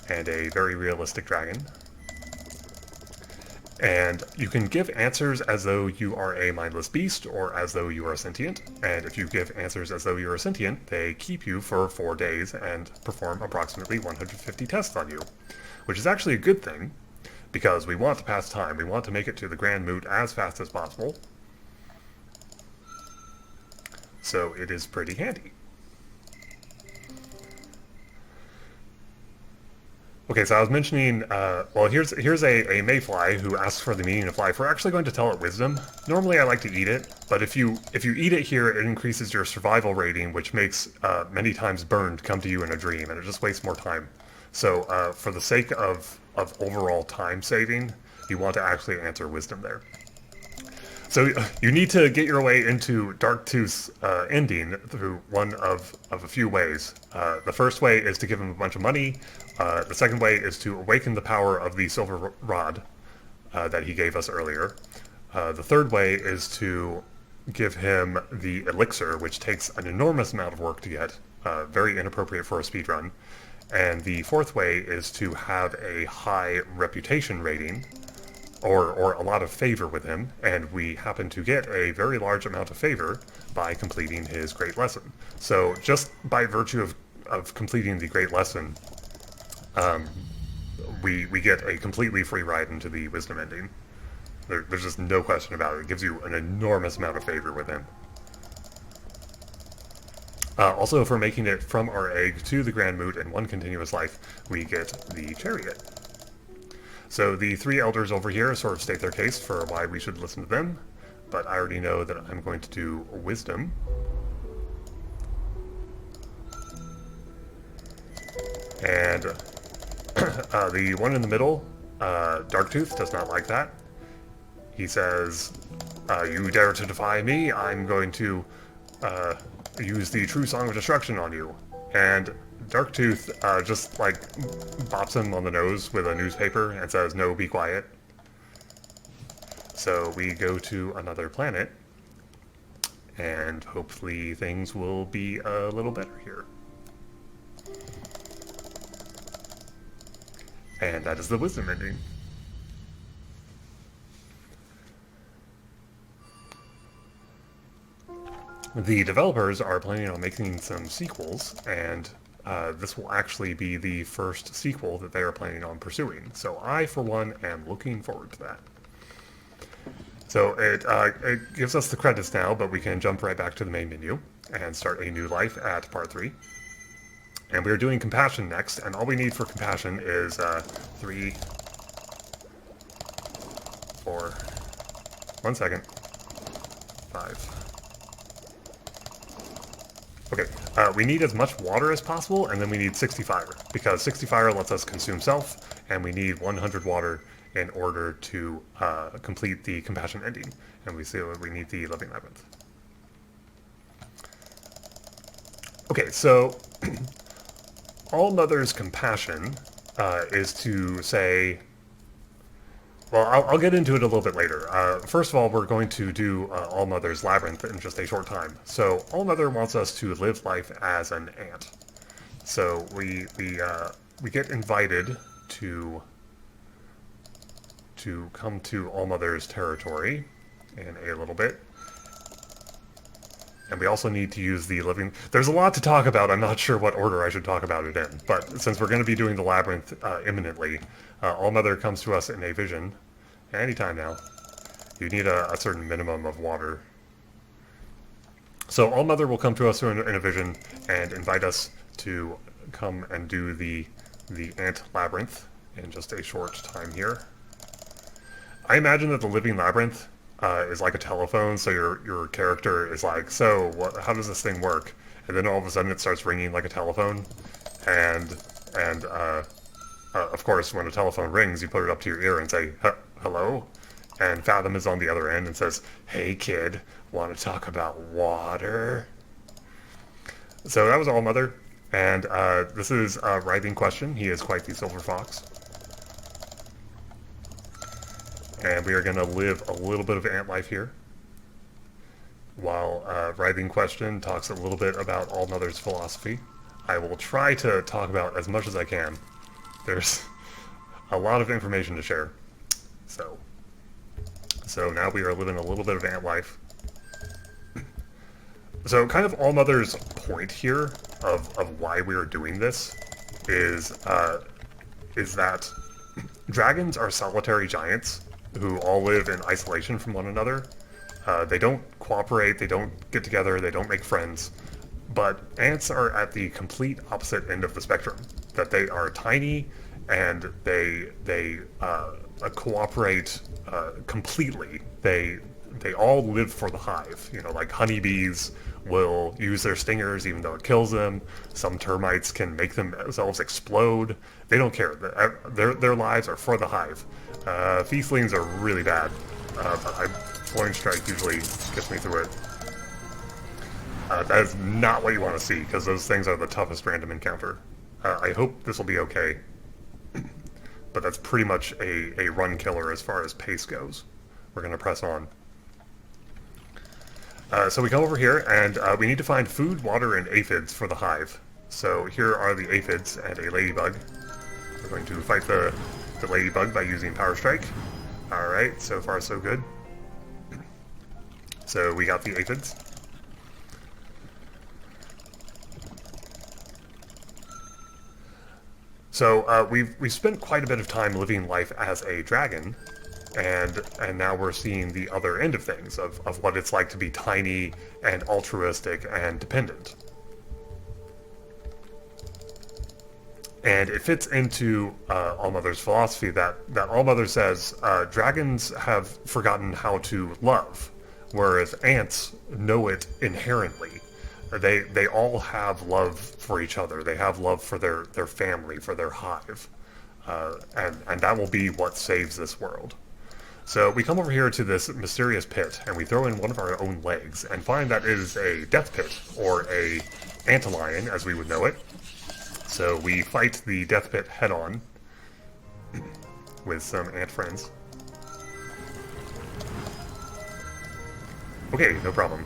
[SPEAKER 1] and a very realistic dragon. And you can give answers as though you are a mindless beast or as though you are sentient. And if you give answers as though you are sentient, they keep you for 4 days and perform approximately 150 tests on you. Which is actually a good thing, because we want to pass time. We want to make it to the Grand Moot as fast as possible. So it is pretty handy. Okay, so I was mentioning, well, here's a mayfly who asks for the meaning of life. We're actually going to tell it wisdom. Normally I like to eat it, but if you eat it here, it increases your survival rating, which makes many times burned come to you in a dream, and it just wastes more time. So for the sake of overall time saving, you want to actually answer wisdom there. So you need to get your way into Darktooth's ending through one of a few ways. The first way is to give him a bunch of money. The second way is to awaken the power of the silver rod that he gave us earlier. The third way is to give him the elixir, which takes an enormous amount of work to get, very inappropriate for a speedrun. And the fourth way is to have a high reputation rating, or a lot of favor with him, and we happen to get a very large amount of favor by completing his great lesson. So just by virtue of completing the great lesson, we get a completely free ride into the wisdom ending. There's just no question about it. It gives you an enormous amount of favor with him. Also, for making it from our egg to the Grand Moot in one continuous life, we get the chariot. So the 3 elders over here sort of state their case for why we should listen to them, but I already know that I'm going to do wisdom. And the one in the middle, Darktooth, does not like that. He says, you dare to defy me, I'm going to use the true Song of Destruction on you. And Darktooth just, like, bops him on the nose with a newspaper and says, no, be quiet. So we go to another planet, and hopefully things will be a little better here. And that is the wisdom ending. The developers are planning on making some sequels, and this will actually be the first sequel that they are planning on pursuing. So I, for one, am looking forward to that. So it gives us the credits now, but we can jump right back to the main menu and start a new life at part 3. And we're doing compassion next, and all we need for compassion is 3, 4, 1 second, 5. Okay, we need as much water as possible, and then we need 60 fire, because 60 fire lets us consume self, and we need 100 water in order to complete the compassion ending. And we see that we need the living labyrinth. Okay, so All Mother's compassion is to say, well, I'll get into it a little bit later. First of all, we're going to do All Mother's Labyrinth in just a short time. So All Mother wants us to live life as an ant. So we get invited to come to All Mother's territory in a little bit. And we also need to use the living... There's a lot to talk about. I'm not sure what order I should talk about it in. But since we're going to be doing the labyrinth imminently, Allmother comes to us in a vision. Anytime now. You need a certain minimum of water. So Allmother will come to us in a vision and invite us to come and do the ant labyrinth in just a short time here. I imagine that the living labyrinth is like a telephone, so your character is like, so how does this thing work? And then all of a sudden it starts ringing like a telephone, and of course when a telephone rings, you put it up to your ear and say, hello? And Fathom is on the other end and says, hey kid, want to talk about water? So that was Allmother, and this is Writhing Question. He is quite the silver fox. And we are going to live a little bit of ant life here, while Writhing Question talks a little bit about Allmother's philosophy. I will try to talk about as much as I can. There's a lot of information to share. So now we are living a little bit of ant life. So kind of Allmother's point here of why we are doing this is that dragons are solitary giants who all live in isolation from one another. They don't cooperate, they don't get together, they don't make friends. But ants are at the complete opposite end of the spectrum. That they are tiny and they cooperate completely. They all live for the hive. You know, like honeybees will use their stingers even though it kills them. Some termites can make themselves explode. They don't care. Their lives are for the hive. Feastlings are really bad, but Flowing Strike usually gets me through it. That is not what you want to see, because those things are the toughest random encounter. I hope this will be okay, but that's pretty much a run killer as far as pace goes. We're going to press on. So we come over here, and we need to find food, water, and aphids for the hive. So here are the aphids and a ladybug. We're going to fight the ladybug by using Power Strike. Alright, so far so good. So we got the aphids. So we've spent quite a bit of time living life as a dragon, and now we're seeing the other end of things, of what it's like to be tiny and altruistic and dependent. And it fits into Allmother's philosophy that Allmother says dragons have forgotten how to love, whereas ants know it inherently. They all have love for each other. They have love for their family, for their hive. And that will be what saves this world. So we come over here to this mysterious pit, and we throw in one of our own legs, and find that it is a death pit, or a antlion, as we would know it. So we fight the death pit head-on with some ant friends. Okay, no problem.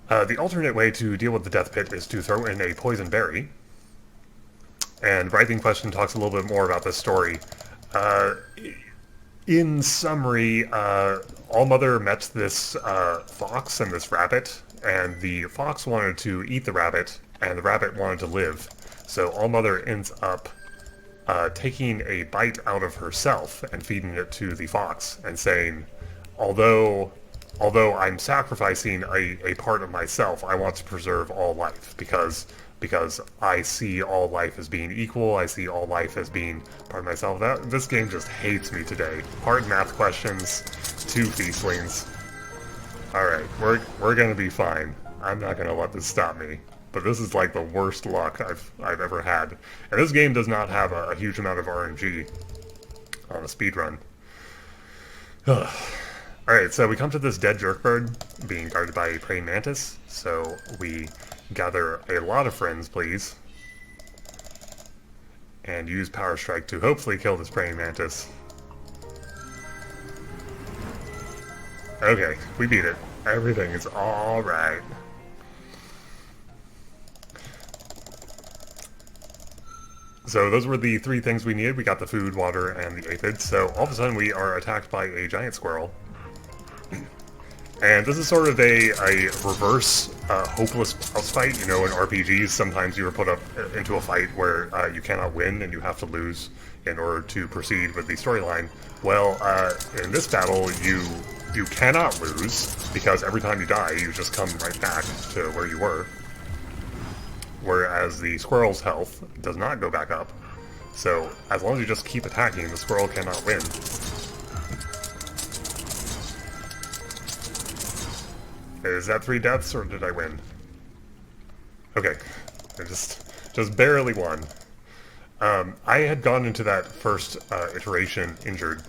[SPEAKER 1] The alternate way to deal with the death pit is to throw in a poison berry. And Writhing Question talks a little bit more about this story. In summary, Allmother met this fox and this rabbit, and the fox wanted to eat the rabbit, and the rabbit wanted to live. So Allmother ends up taking a bite out of herself and feeding it to the fox, and saying, although I'm sacrificing a part of myself, I want to preserve all life, because I see all life as being equal, I see all life as being part of myself. This game just hates me today. Hard math questions, 2 feastlings. Alright, we're gonna be fine. I'm not gonna let this stop me. But this is like the worst luck I've ever had. And this game does not have a huge amount of RNG on a speedrun. Alright, so we come to this dead jerkbird being guarded by a praying mantis. So we gather a lot of friends, please, and use Power Strike to hopefully kill this praying mantis. Okay, we beat it. Everything is alright. So those were the 3 things we needed. We got the food, water, and the aphids. So all of a sudden we are attacked by a giant squirrel. And this is sort of a reverse hopeless boss fight. You know, in RPGs, sometimes you are put up into a fight where you cannot win and you have to lose in order to proceed with the storyline. Well, in this battle, you cannot lose because every time you die, you just come right back to where you were. Whereas the squirrel's health does not go back up. So as long as you just keep attacking, the squirrel cannot win. Is that 3 deaths, or did I win? Okay, I just barely won. I had gone into that first iteration injured.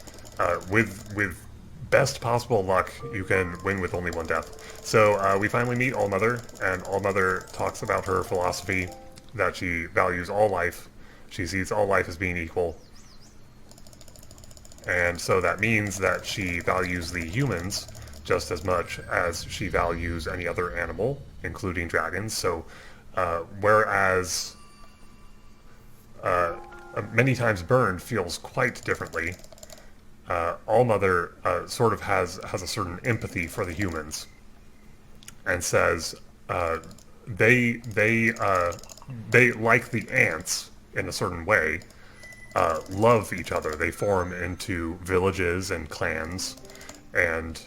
[SPEAKER 1] With best possible luck, you can win with only 1 death. So we finally meet Allmother, and Allmother talks about her philosophy that she values all life. She sees all life as being equal. And so that means that she values the humans just as much as she values any other animal, including dragons. So whereas many times Burned feels quite differently, Allmother sort of has a certain empathy for the humans, and says they like the ants in a certain way, love each other. They form into villages and clans, and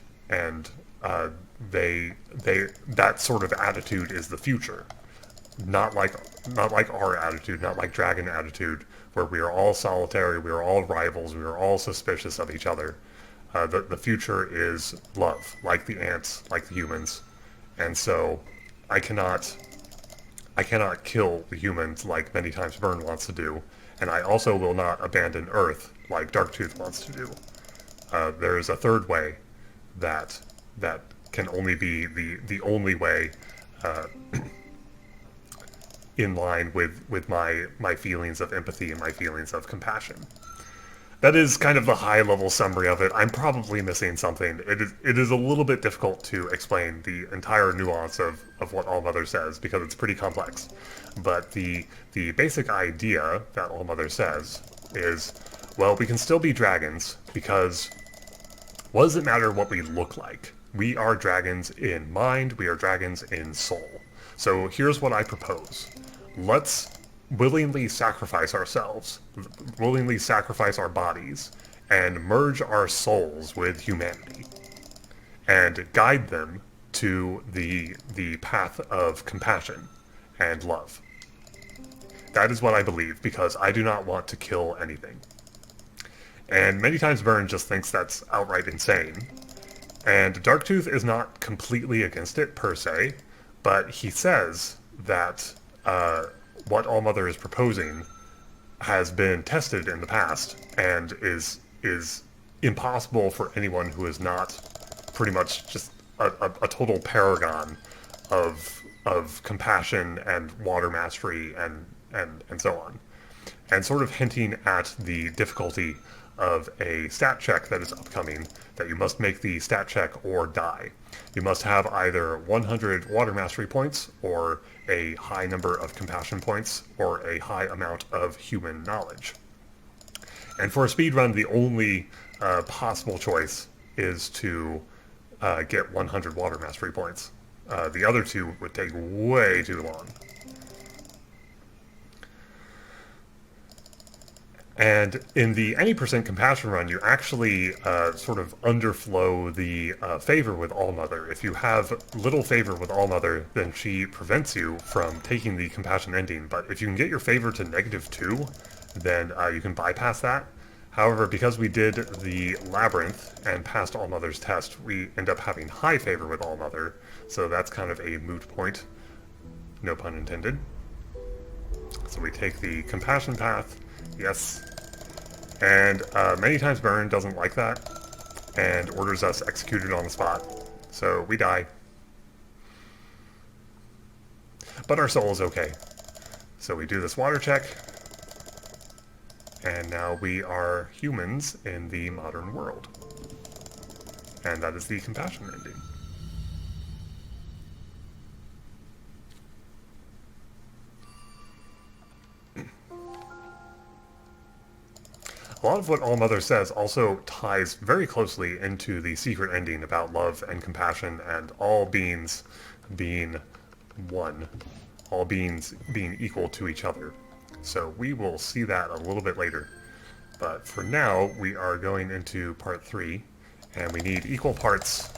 [SPEAKER 1] they that sort of attitude is the future. Not like our attitude, not like dragon attitude, where we are all solitary, we are all rivals, we are all suspicious of each other. The future is love, like the ants, like the humans, and so I cannot kill the humans like many times Burn wants to do, and I also will not abandon Earth like Darktooth wants to do. There is a third way that can only be the only way in line with my feelings of empathy and my feelings of compassion. That is kind of the high-level summary of it. I'm probably missing something. It is a little bit difficult to explain the entire nuance of what Allmother says, because it's pretty complex. But the basic idea that Allmother says is, well, we can still be dragons, because what does it matter what we look like? We are dragons in mind, we are dragons in soul. So here's what I propose. Let's willingly sacrifice ourselves, willingly sacrifice our bodies, and merge our souls with humanity, and guide them to the path of compassion and love. That is what I believe, because I do not want to kill anything. And many times Byrne just thinks that's outright insane. And Darktooth is not completely against it, per se, but he says that what Allmother is proposing has been tested in the past and is impossible for anyone who is not pretty much just a total paragon of compassion and water mastery and so on. And sort of hinting at the difficulty of a stat check that is upcoming, that you must make the stat check or die. You must have either 100 water mastery points, or a high number of compassion points, or a high amount of human knowledge. And for a speedrun, the only possible choice is to get 100 water mastery points. The other two would take way too long. And in the any percent compassion run, you actually sort of underflow the favor with Allmother. If you have little favor with Allmother, then she prevents you from taking the compassion ending. But if you can get your favor to -2, then you can bypass that. However, because we did the labyrinth and passed Allmother's test, we end up having high favor with Allmother. So that's kind of a moot point. No pun intended. So we take the compassion path. Yes. And many times Byrne doesn't like that and orders us executed on the spot. So we die. But our soul is okay. So we do this water check. And now we are humans in the modern world. And that is the compassion ending. A lot of what Allmother says also ties very closely into the secret ending about love and compassion and all beings being one, all beings being equal to each other. So we will see that a little bit later. But for now, we are going into part 3, and we need equal parts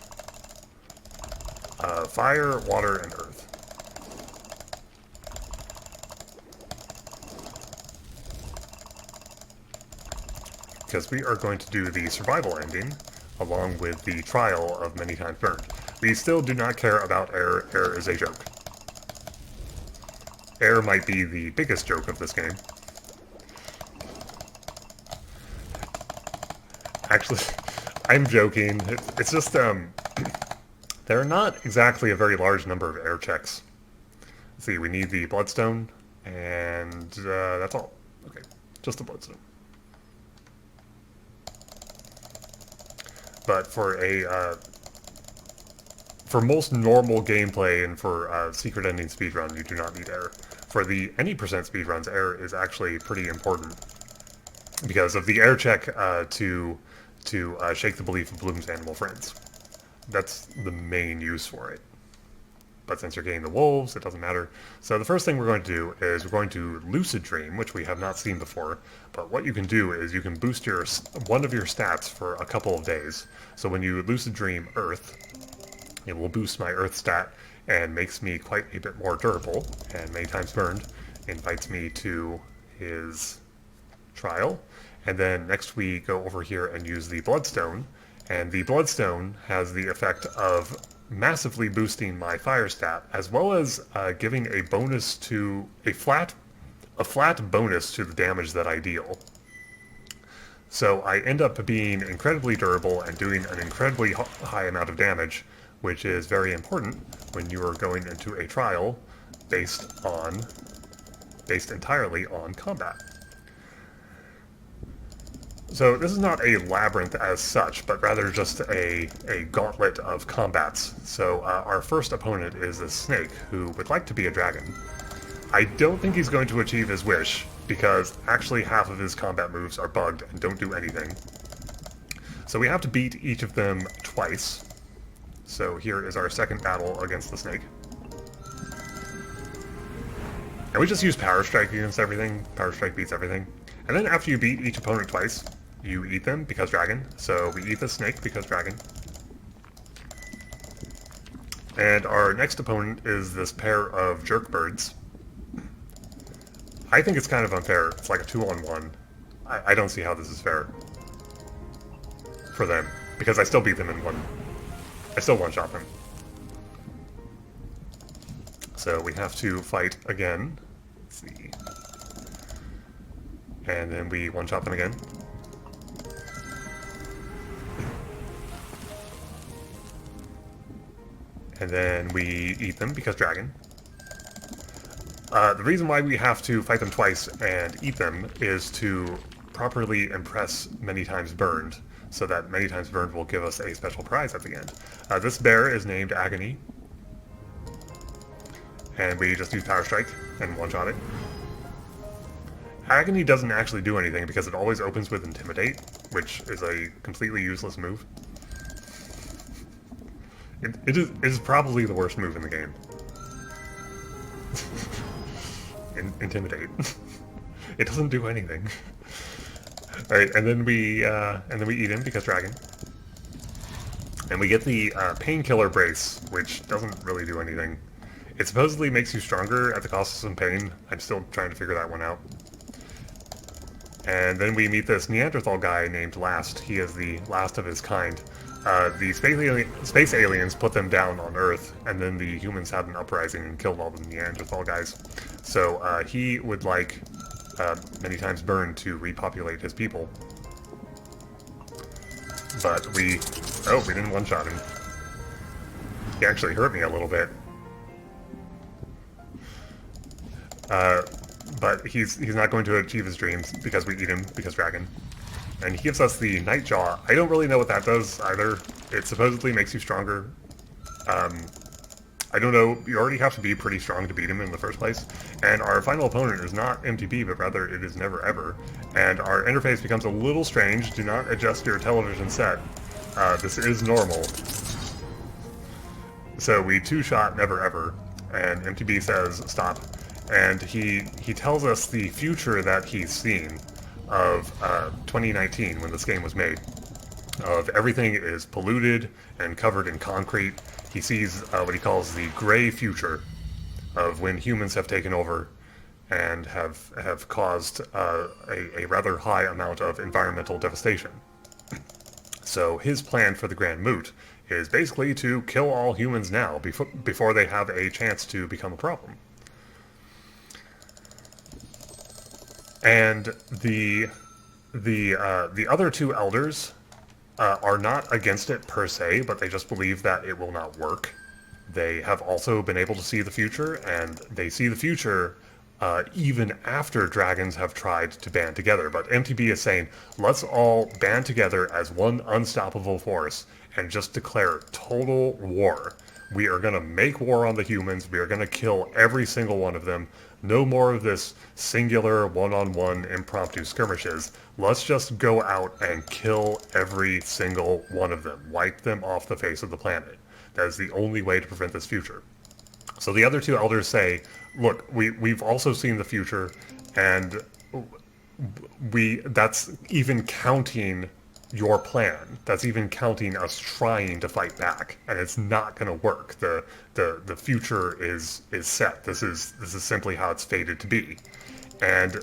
[SPEAKER 1] fire, water, and earth. Because we are going to do the survival ending, along with the trial of Many Times Burned. We still do not care about air. Air is a joke. Air might be the biggest joke of this game. Actually, I'm joking. It's just, there are not exactly a very large number of air checks. Let's see, we need the bloodstone, and that's all. Okay, just the bloodstone. But for most normal gameplay and for secret ending speedrun, you do not need air. For the any percent speedruns, air is actually pretty important because of the air check to shake the belief of Bloom's animal friends. That's the main use for it. But since you're getting the wolves, it doesn't matter. So the first thing we're going to do is we're going to lucid dream, which we have not seen before. But what you can do is you can boost one of your stats for a couple of days. So when you lucid dream Earth, it will boost my Earth stat and makes me quite a bit more durable. And Many Times Burned invites me to his trial. And then next we go over here and use the Bloodstone. And the Bloodstone has the effect of massively boosting my fire stat, as well as giving a bonus to a flat bonus to the damage that I deal. So I end up being incredibly durable and doing an incredibly high amount of damage, which is very important when you are going into a trial based entirely on combat. So this is not a labyrinth as such, but rather just a gauntlet of combats. So our first opponent is a snake who would like to be a dragon. I don't think he's going to achieve his wish, because actually half of his combat moves are bugged and don't do anything. So we have to beat each of them twice. So here is our second battle against the snake. And we just use Power Strike against everything. Power Strike beats everything. And then after you beat each opponent twice, you eat them because dragon. So we eat the snake because dragon. And our next opponent is this pair of jerk birds. I think it's kind of unfair. It's like a 2-on-1. I don't see how this is fair for them, because I still beat them in one. I still one-shot them. So we have to fight again. Let's see. And then we one-shot them again. And then we eat them because dragon. The reason why we have to fight them twice and eat them is to properly impress Many Times Burned, so that Many Times Burned will give us a special prize at the end. This bear is named Agony, and we just use Power Strike and one-shot it. Agony doesn't actually do anything because it always opens with Intimidate, which is a completely useless move. It is probably the worst move in the game. Intimidate. It doesn't do anything. Alright, and then we eat him because dragon. And we get the painkiller brace, which doesn't really do anything. It supposedly makes you stronger at the cost of some pain. I'm still trying to figure that one out. And then we meet this Neanderthal guy named Last. He is the last of his kind. The space aliens put them down on Earth, and then the humans had an uprising and killed all the Neanderthal guys. So he would like Many Times Burned to repopulate his people. But we didn't one-shot him. He actually hurt me a little bit. But he's not going to achieve his dreams because we eat him because dragon. And he gives us the Nightjaw. I don't really know what that does either. It supposedly makes you stronger. I don't know, you already have to be pretty strong to beat him in the first place. And our final opponent is not MTB, but rather it is Never Ever. And our interface becomes a little strange. Do not adjust your television set. This is normal. So we two-shot Never Ever, and MTB says stop. And he tells us the future that he's seen of 2019 when this game was made. Of everything is polluted and covered in concrete. He sees what he calls the gray future of when humans have taken over and have caused a rather high amount of environmental devastation. So his plan for the Grand Moot is basically to kill all humans now before they have a chance to become a problem. And the other two elders are not against it per se, but they just believe that it will not work. They have also been able to see the future, and they see the future even after dragons have tried to band together. But MTB is saying, let's all band together as one unstoppable force and just declare total war. We are going to make war on the humans. We are going to kill every single one of them. No more of this singular one-on-one impromptu skirmishes. Let's just go out and kill every single one of them. Wipe them off the face of the planet. That is the only way to prevent this future. So the other two elders say, look, we've also seen the future, and that's even counting your plan. That's even counting us trying to fight back, and it's not going to work. The future is set. This is simply how it's fated to be. And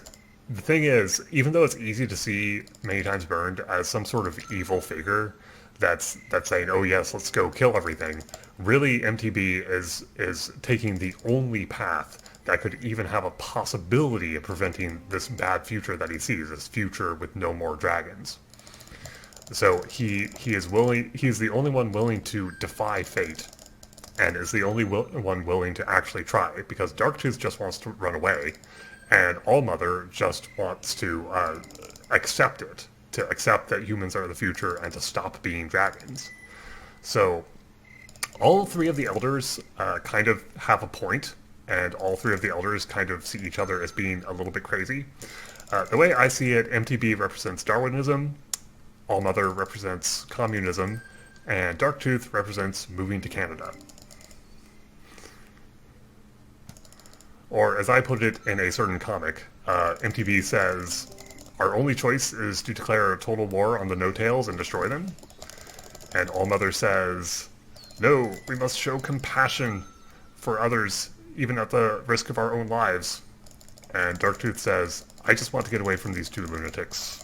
[SPEAKER 1] the thing is, even though it's easy to see Many Times Burned as some sort of evil figure that's saying, oh yes, let's go kill everything, really MTB is taking the only path that could even have a possibility of preventing this bad future that he sees, this future with no more dragons. So he is the only one willing to defy fate, and is the only one willing to actually try, because Darktooth just wants to run away, and Allmother just wants to accept it, to accept that humans are the future and to stop being dragons. So all three of the elders kind of have a point, and all three of the elders kind of see each other as being a little bit crazy. The way I see it, MTB represents Darwinism, Allmother represents communism, and Darktooth represents moving to Canada. Or, as I put it in a certain comic, MTV says, our only choice is to declare a total war on the No-Tails and destroy them. And Allmother says, no, we must show compassion for others, even at the risk of our own lives. And Darktooth says, I just want to get away from these two lunatics.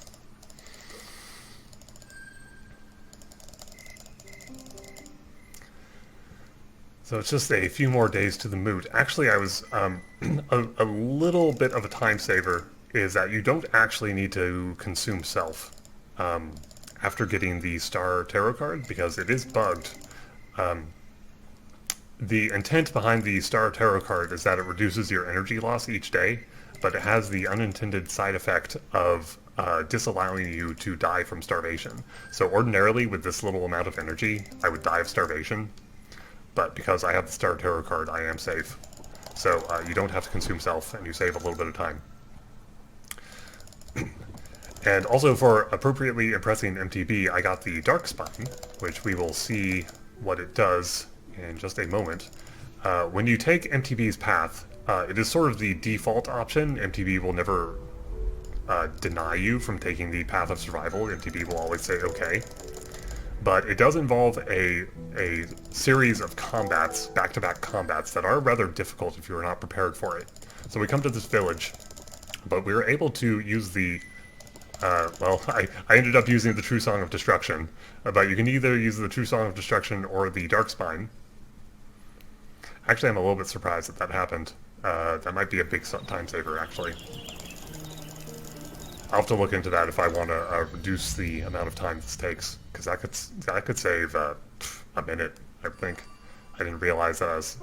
[SPEAKER 1] So it's just a few more days to the moot. Actually, I was a little bit of a time saver is that you don't actually need to consume self after getting the Star Tarot card, because it is bugged. The intent behind the Star Tarot card is that it reduces your energy loss each day, but it has the unintended side effect of disallowing you to die from starvation. So ordinarily, with this little amount of energy, I would die of starvation. But because I have the Star Tarot card, I am safe. So you don't have to consume self, and you save a little bit of time. And also for appropriately impressing MTB, I got the Dark Spine, which we will see what it does in just a moment. When you take MTB's path, it is sort of the default option. MTB will never deny you from taking the path of survival. MTB will always say okay. But it does involve a series of combats, back-to-back combats, that are rather difficult if you are not prepared for it. So we come to this village, but we were able to use the, I ended up using the True Song of Destruction, but you can either use the True Song of Destruction or the Dark Spine. Actually, I'm a little bit surprised that happened. That might be a big time saver, actually. I'll have to look into that if I want to reduce the amount of time this takes, because that could save a minute, I think. I didn't realize that I was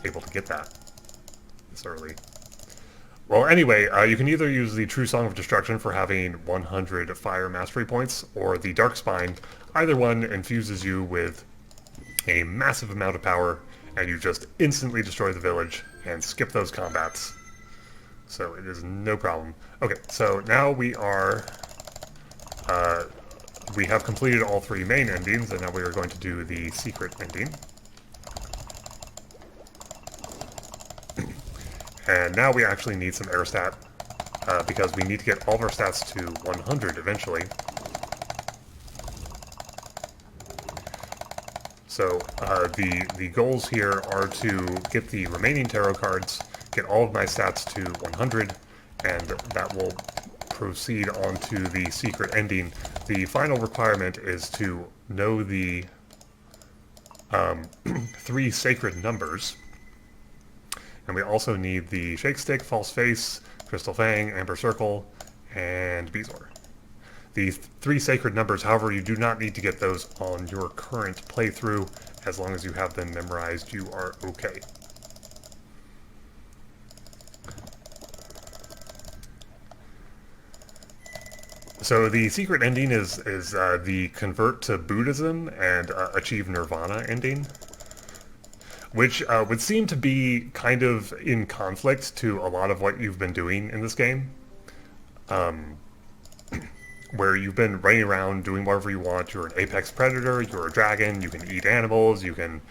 [SPEAKER 1] able to get that this early. Well, anyway, you can either use the True Song of Destruction for having 100 fire mastery points, or the Dark Spine. Either one infuses you with a massive amount of power, and you just instantly destroy the village and skip those combats. So it is no problem. Okay, so now we are... we have completed all 3 main endings, and now we are going to do the secret ending. And now we actually need some air stat, because we need to get all of our stats to 100 eventually. So the goals here are to get the remaining tarot cards, get all of my stats to 100, and that will proceed on to the secret ending. The final requirement is to know the 3 sacred numbers. And we also need the Shake Stick, False Face, Crystal Fang, Amber Circle, and Bezoar. The 3 sacred numbers, however, you do not need to get those on your current playthrough. As long as you have them memorized, you are okay. So the secret ending is the convert to Buddhism and achieve Nirvana ending, which would seem to be kind of in conflict to a lot of what you've been doing in this game. Where you've been running around doing whatever you want. You're an apex predator, you're a dragon, you can eat animals, you can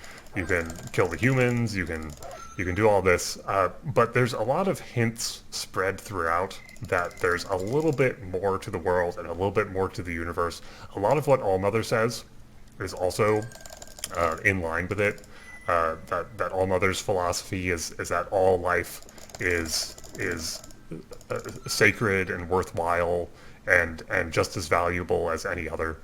[SPEAKER 1] kill the humans, you can do all this. But there's a lot of hints spread throughout that there's a little bit more to the world and a little bit more to the universe. A lot of what Allmother says is also in line with it. That Allmother's philosophy is that all life is sacred and worthwhile and just as valuable as any other.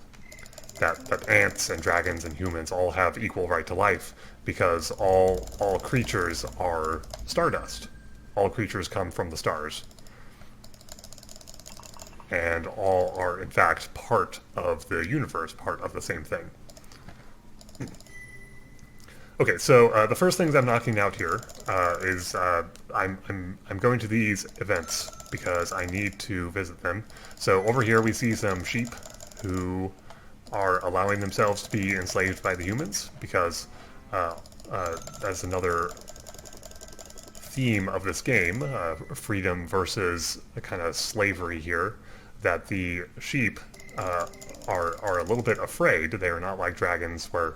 [SPEAKER 1] That ants and dragons and humans all have equal right to life because all creatures are stardust. All creatures come from the stars. And all are in fact part of the universe, part of the same thing. Okay, so the first things I'm knocking out here is I'm going to these events because I need to visit them. So over here we see some sheep who are allowing themselves to be enslaved by the humans because that's another theme of this game, freedom versus a kind of slavery here, that the sheep are a little bit afraid. They are not like dragons where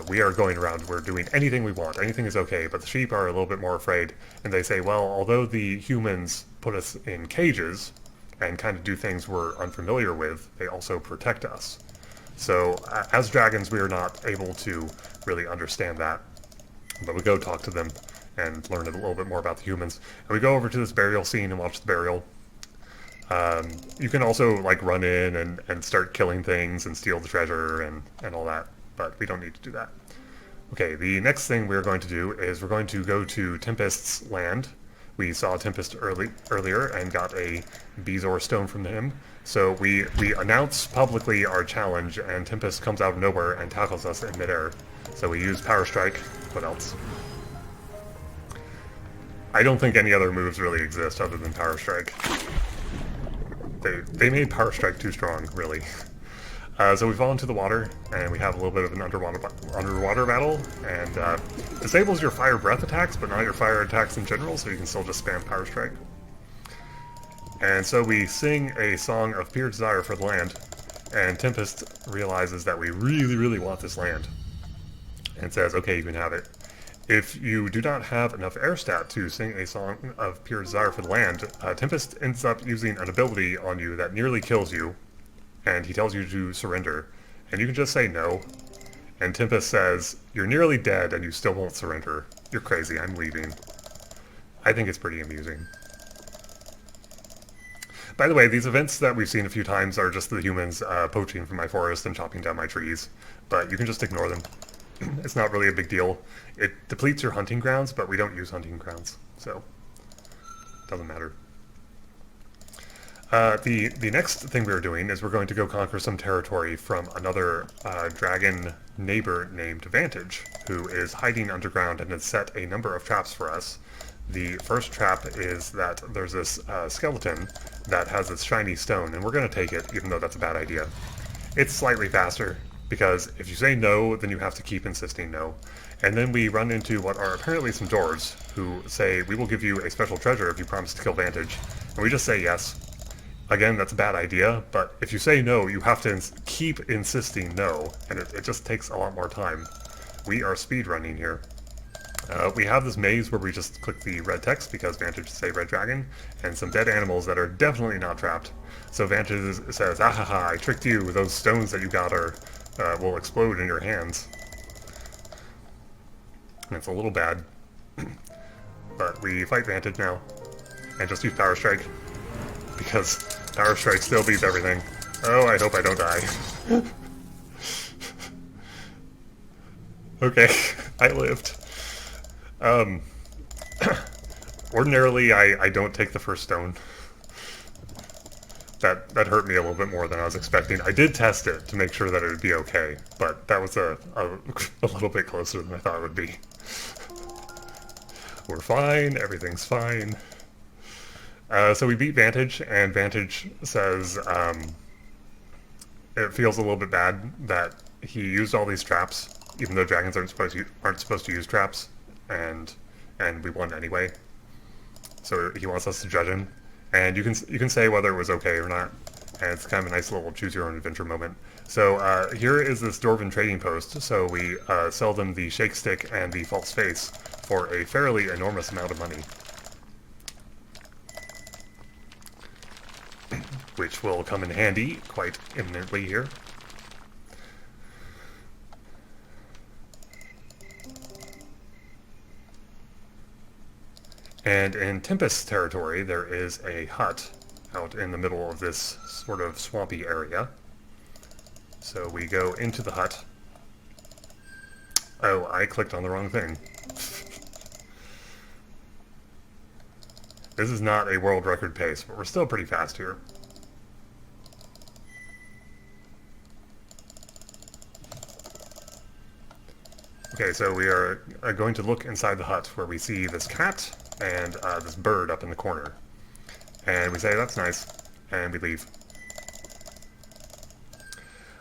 [SPEAKER 1] we are going around, we're doing anything we want, anything is okay, but the sheep are a little bit more afraid, and they say, well, although the humans put us in cages and kind of do things we're unfamiliar with, they also protect us. So as dragons, we are not able to really understand that, but we go talk to them and learn a little bit more about the humans. And we go over to this burial scene and watch the burial. You can also like run in and start killing things and steal the treasure and all that, but we don't need to do that. Okay, the next thing we're going to do is we're going to go to Tempest's land. We saw Tempest earlier and got a Bezoar stone from him. So we announce publicly our challenge, and Tempest comes out of nowhere and tackles us in midair. So we use Power Strike. What else? I don't think any other moves really exist other than Power Strike. They made Power Strike too strong, really. So we fall into the water, and we have a little bit of an underwater battle, and disables your fire breath attacks, but not your fire attacks in general, so you can still just spam Power Strike. And so we sing a song of pure desire for the land, and Tempest realizes that we really, really want this land, and says, okay, you can have it. If you do not have enough air stat to sing a song of pure desire for the land, Tempest ends up using an ability on you that nearly kills you, and he tells you to surrender, and you can just say no, and Tempest says, you're nearly dead and you still won't surrender. You're crazy, I'm leaving. I think it's pretty amusing. By the way, these events that we've seen a few times are just the humans poaching from my forest and chopping down my trees, but you can just ignore them. It's not really a big deal. It depletes your hunting grounds, but we don't use hunting grounds, so it doesn't matter. The next thing we're doing is we're going to go conquer some territory from another dragon neighbor named Vantage, who is hiding underground and has set a number of traps for us. The first trap is that there's this skeleton that has this shiny stone, and we're going to take it, even though that's a bad idea. It's slightly faster, because if you say no, then you have to keep insisting no. And then we run into what are apparently some doors who say, we will give you a special treasure if you promise to kill Vantage. And we just say yes. Again, that's a bad idea, but if you say no, you have to keep insisting no, and it just takes a lot more time. We are speedrunning here. We have this maze where we just click the red text because Vantage is a red dragon, and some dead animals that are definitely not trapped. So Vantage says, ah ha ha, I tricked you, those stones that you got will explode in your hands. And it's a little bad. But we fight Vantage now, and just use Power Strike, because Power Strike still beats everything. Oh, I hope I don't die. Okay, I lived. Ordinarily, I don't take the first stone. That hurt me a little bit more than I was expecting. I did test it to make sure that it would be okay, but that was a little bit closer than I thought it would be. We're fine, everything's fine. So we beat Vantage, and Vantage says it feels a little bit bad that he used all these traps, even though dragons aren't supposed to use traps, and we won anyway. So he wants us to judge him, and you can say whether it was okay or not, and it's kind of a nice little choose your own adventure moment. So here is this Dwarven trading post. So we sell them the shake stick and the false face for a fairly enormous amount of money, which will come in handy quite imminently here. And in Tempest territory, there is a hut out in the middle of this sort of swampy area. So we go into the hut. Oh, I clicked on the wrong thing. This is not a world record pace, but we're still pretty fast here. Okay, so we are going to look inside the hut where we see this cat and this bird up in the corner. And we say, that's nice, and we leave.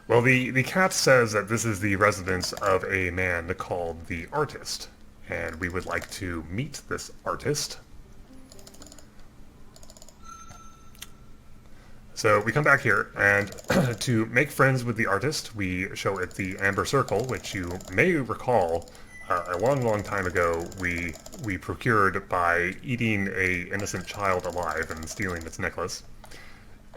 [SPEAKER 1] Well, the cat says that this is the residence of a man called the Artist, and we would like to meet this artist. So we come back here, and to make friends with the artist, we show it the Amber Circle, which you may recall a long, long time ago we procured by eating a innocent child alive and stealing its necklace.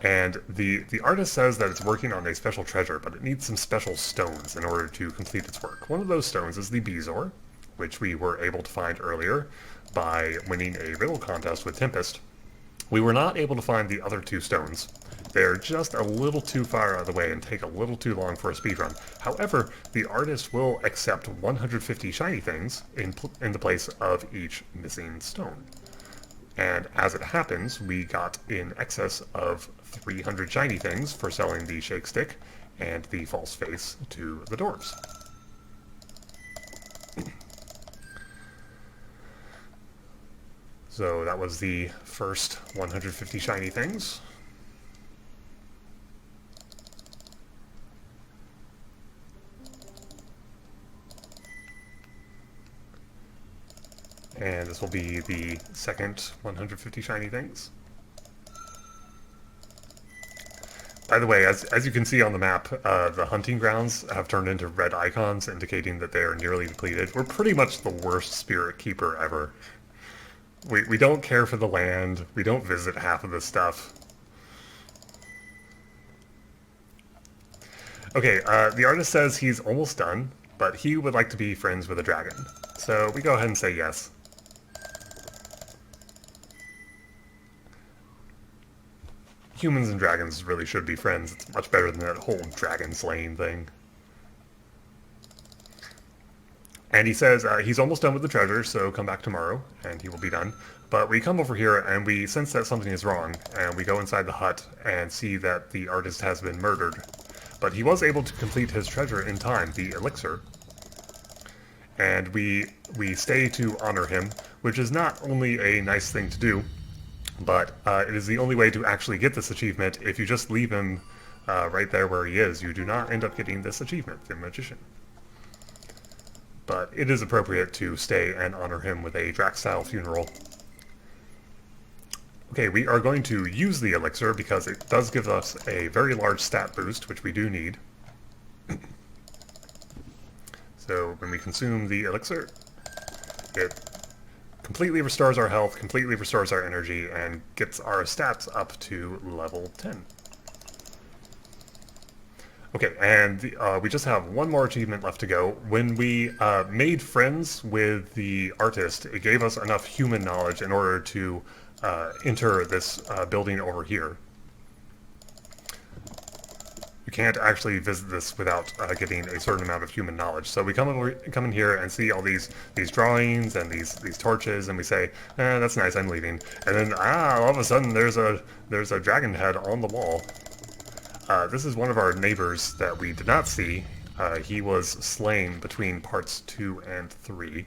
[SPEAKER 1] And the artist says that it's working on a special treasure, but it needs some special stones in order to complete its work. One of those stones is the Bezoar, which we were able to find earlier by winning a riddle contest with Tempest. We were not able to find the other two stones. They're just a little too far out of the way and take a little too long for a speedrun. However, the artist will accept 150 shiny things in the place of each missing stone. And as it happens, we got in excess of 300 shiny things for selling the shake stick and the false face to the dwarves. So that was the first 150 shiny things. And this will be the second 150 shiny things. By the way, as you can see on the map, the hunting grounds have turned into red icons indicating that they are nearly depleted. We're pretty much the worst spirit keeper ever. We don't care for the land. We don't visit half of this stuff. Okay, the artist says he's almost done, but he would like to be friends with a dragon. So we go ahead and say yes. Humans and dragons really should be friends. It's much better than that whole dragon slaying thing. And he says he's almost done with the treasure, so come back tomorrow, and he will be done. But we come over here, and we sense that something is wrong, and we go inside the hut and see that the artist has been murdered. But he was able to complete his treasure in time, the elixir. And we stay to honor him, which is not only a nice thing to do, but it is the only way to actually get this achievement. If you just leave him right there where he is, you do not end up getting this achievement, the Magician. But it is appropriate to stay and honor him with a Drac-style funeral. Okay, we are going to use the elixir because it does give us a very large stat boost, which we do need. So when we consume the elixir, it completely restores our health, completely restores our energy, and gets our stats up to level 10. Okay, and we just have one more achievement left to go. When we made friends with the artist, it gave us enough human knowledge in order to enter this building over here. You can't actually visit this without getting a certain amount of human knowledge. So we come in here and see all these drawings and these torches, and we say, that's nice, I'm leaving. And then all of a sudden there's a dragon head on the wall. This is one of our neighbors that we did not see. He was slain between parts 2 and 3.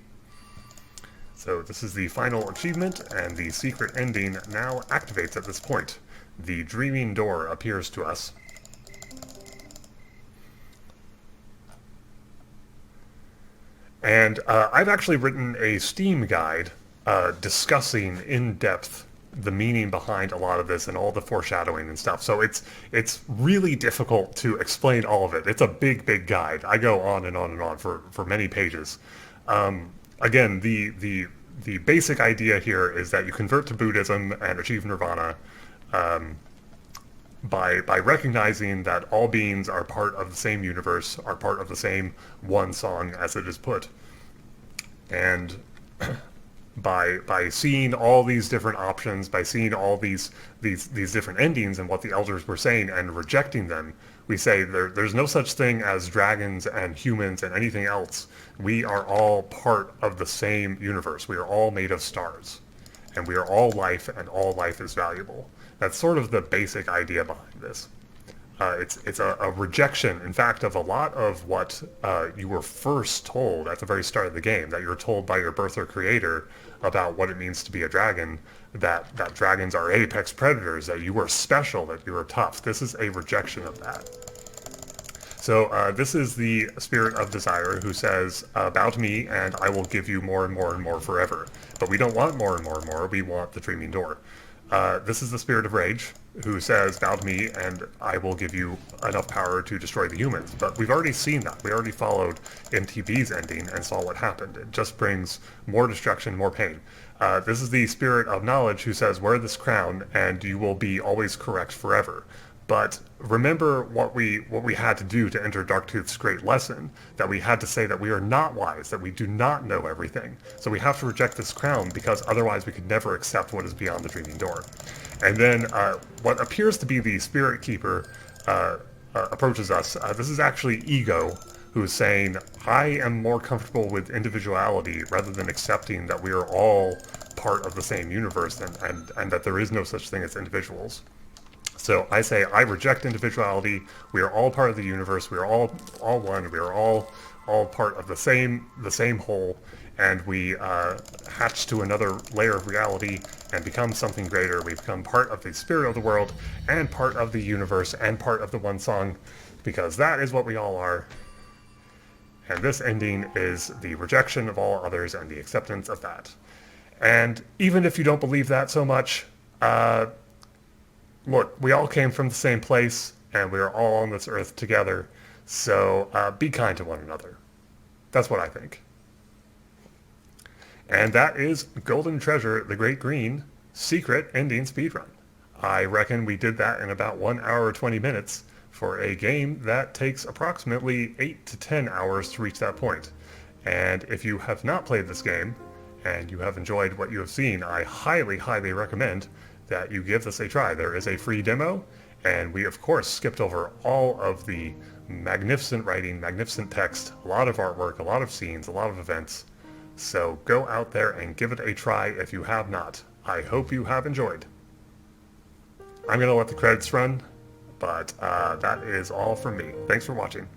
[SPEAKER 1] So this is the final achievement, and the secret ending now activates at this point. The dreaming door appears to us. And I've actually written a Steam guide discussing in depth the meaning behind a lot of this and all the foreshadowing and stuff. So it's really difficult to explain all of it. It's a big guide. I go on and on and on for many pages. Again, the basic idea here is that you convert to Buddhism and achieve nirvana by recognizing that all beings are part of the same universe, are part of the same one song, as it is put. And by seeing all these different options, by seeing all these different endings and what the elders were saying and rejecting them, we say there's no such thing as dragons and humans and anything else. We are all part of the same universe. We are all made of stars, and we are all life, and all life is valuable. That's sort of the basic idea behind this. It's a rejection, in fact, of a lot of what you were first told at the very start of the game, that you're told by your birther creator about what it means to be a dragon, that dragons are apex predators, that you are special, that you are tough. This is a rejection of that. So this is the spirit of desire who says, bow to me and I will give you more and more and more forever. But we don't want more and more and more, we want the dreaming door. This is the spirit of rage, who says, bow to me and I will give you enough power to destroy the humans. But we've already seen that. We already followed MTB's ending and saw what happened. It just brings more destruction, more pain. This is the spirit of knowledge, who says, wear this crown and you will be always correct forever. But remember what we had to do to enter Darktooth's great lesson, that we had to say that we are not wise, that we do not know everything. So we have to reject this crown, because otherwise we could never accept what is beyond the dreaming door. And then what appears to be the spirit keeper approaches us. This is actually Ego, who is saying, I am more comfortable with individuality rather than accepting that we are all part of the same universe, and that there is no such thing as individuals. So I say, I reject individuality. We are all part of the universe. We are all one. We are all part of the same whole, and we hatch to another layer of reality and become something greater. We become part of the spirit of the world, and part of the universe, and part of the one song, because that is what we all are. And this ending is the rejection of all others and the acceptance of that. And even if you don't believe that so much, look, we all came from the same place, and we are all on this earth together, so be kind to one another. That's what I think. And that is Golden Treasure, the Great Green, Secret Ending Speedrun. I reckon we did that in about 1 hour 20 minutes for a game that takes approximately 8 to 10 hours to reach that point. And if you have not played this game, and you have enjoyed what you have seen, I highly recommend that you give this a try. There is a free demo, and we of course skipped over all of the magnificent writing, magnificent text, a lot of artwork, a lot of scenes, a lot of events. So go out there and give it a try if you have not. I hope you have enjoyed. I'm going to let the credits run, but that is all from me. Thanks for watching.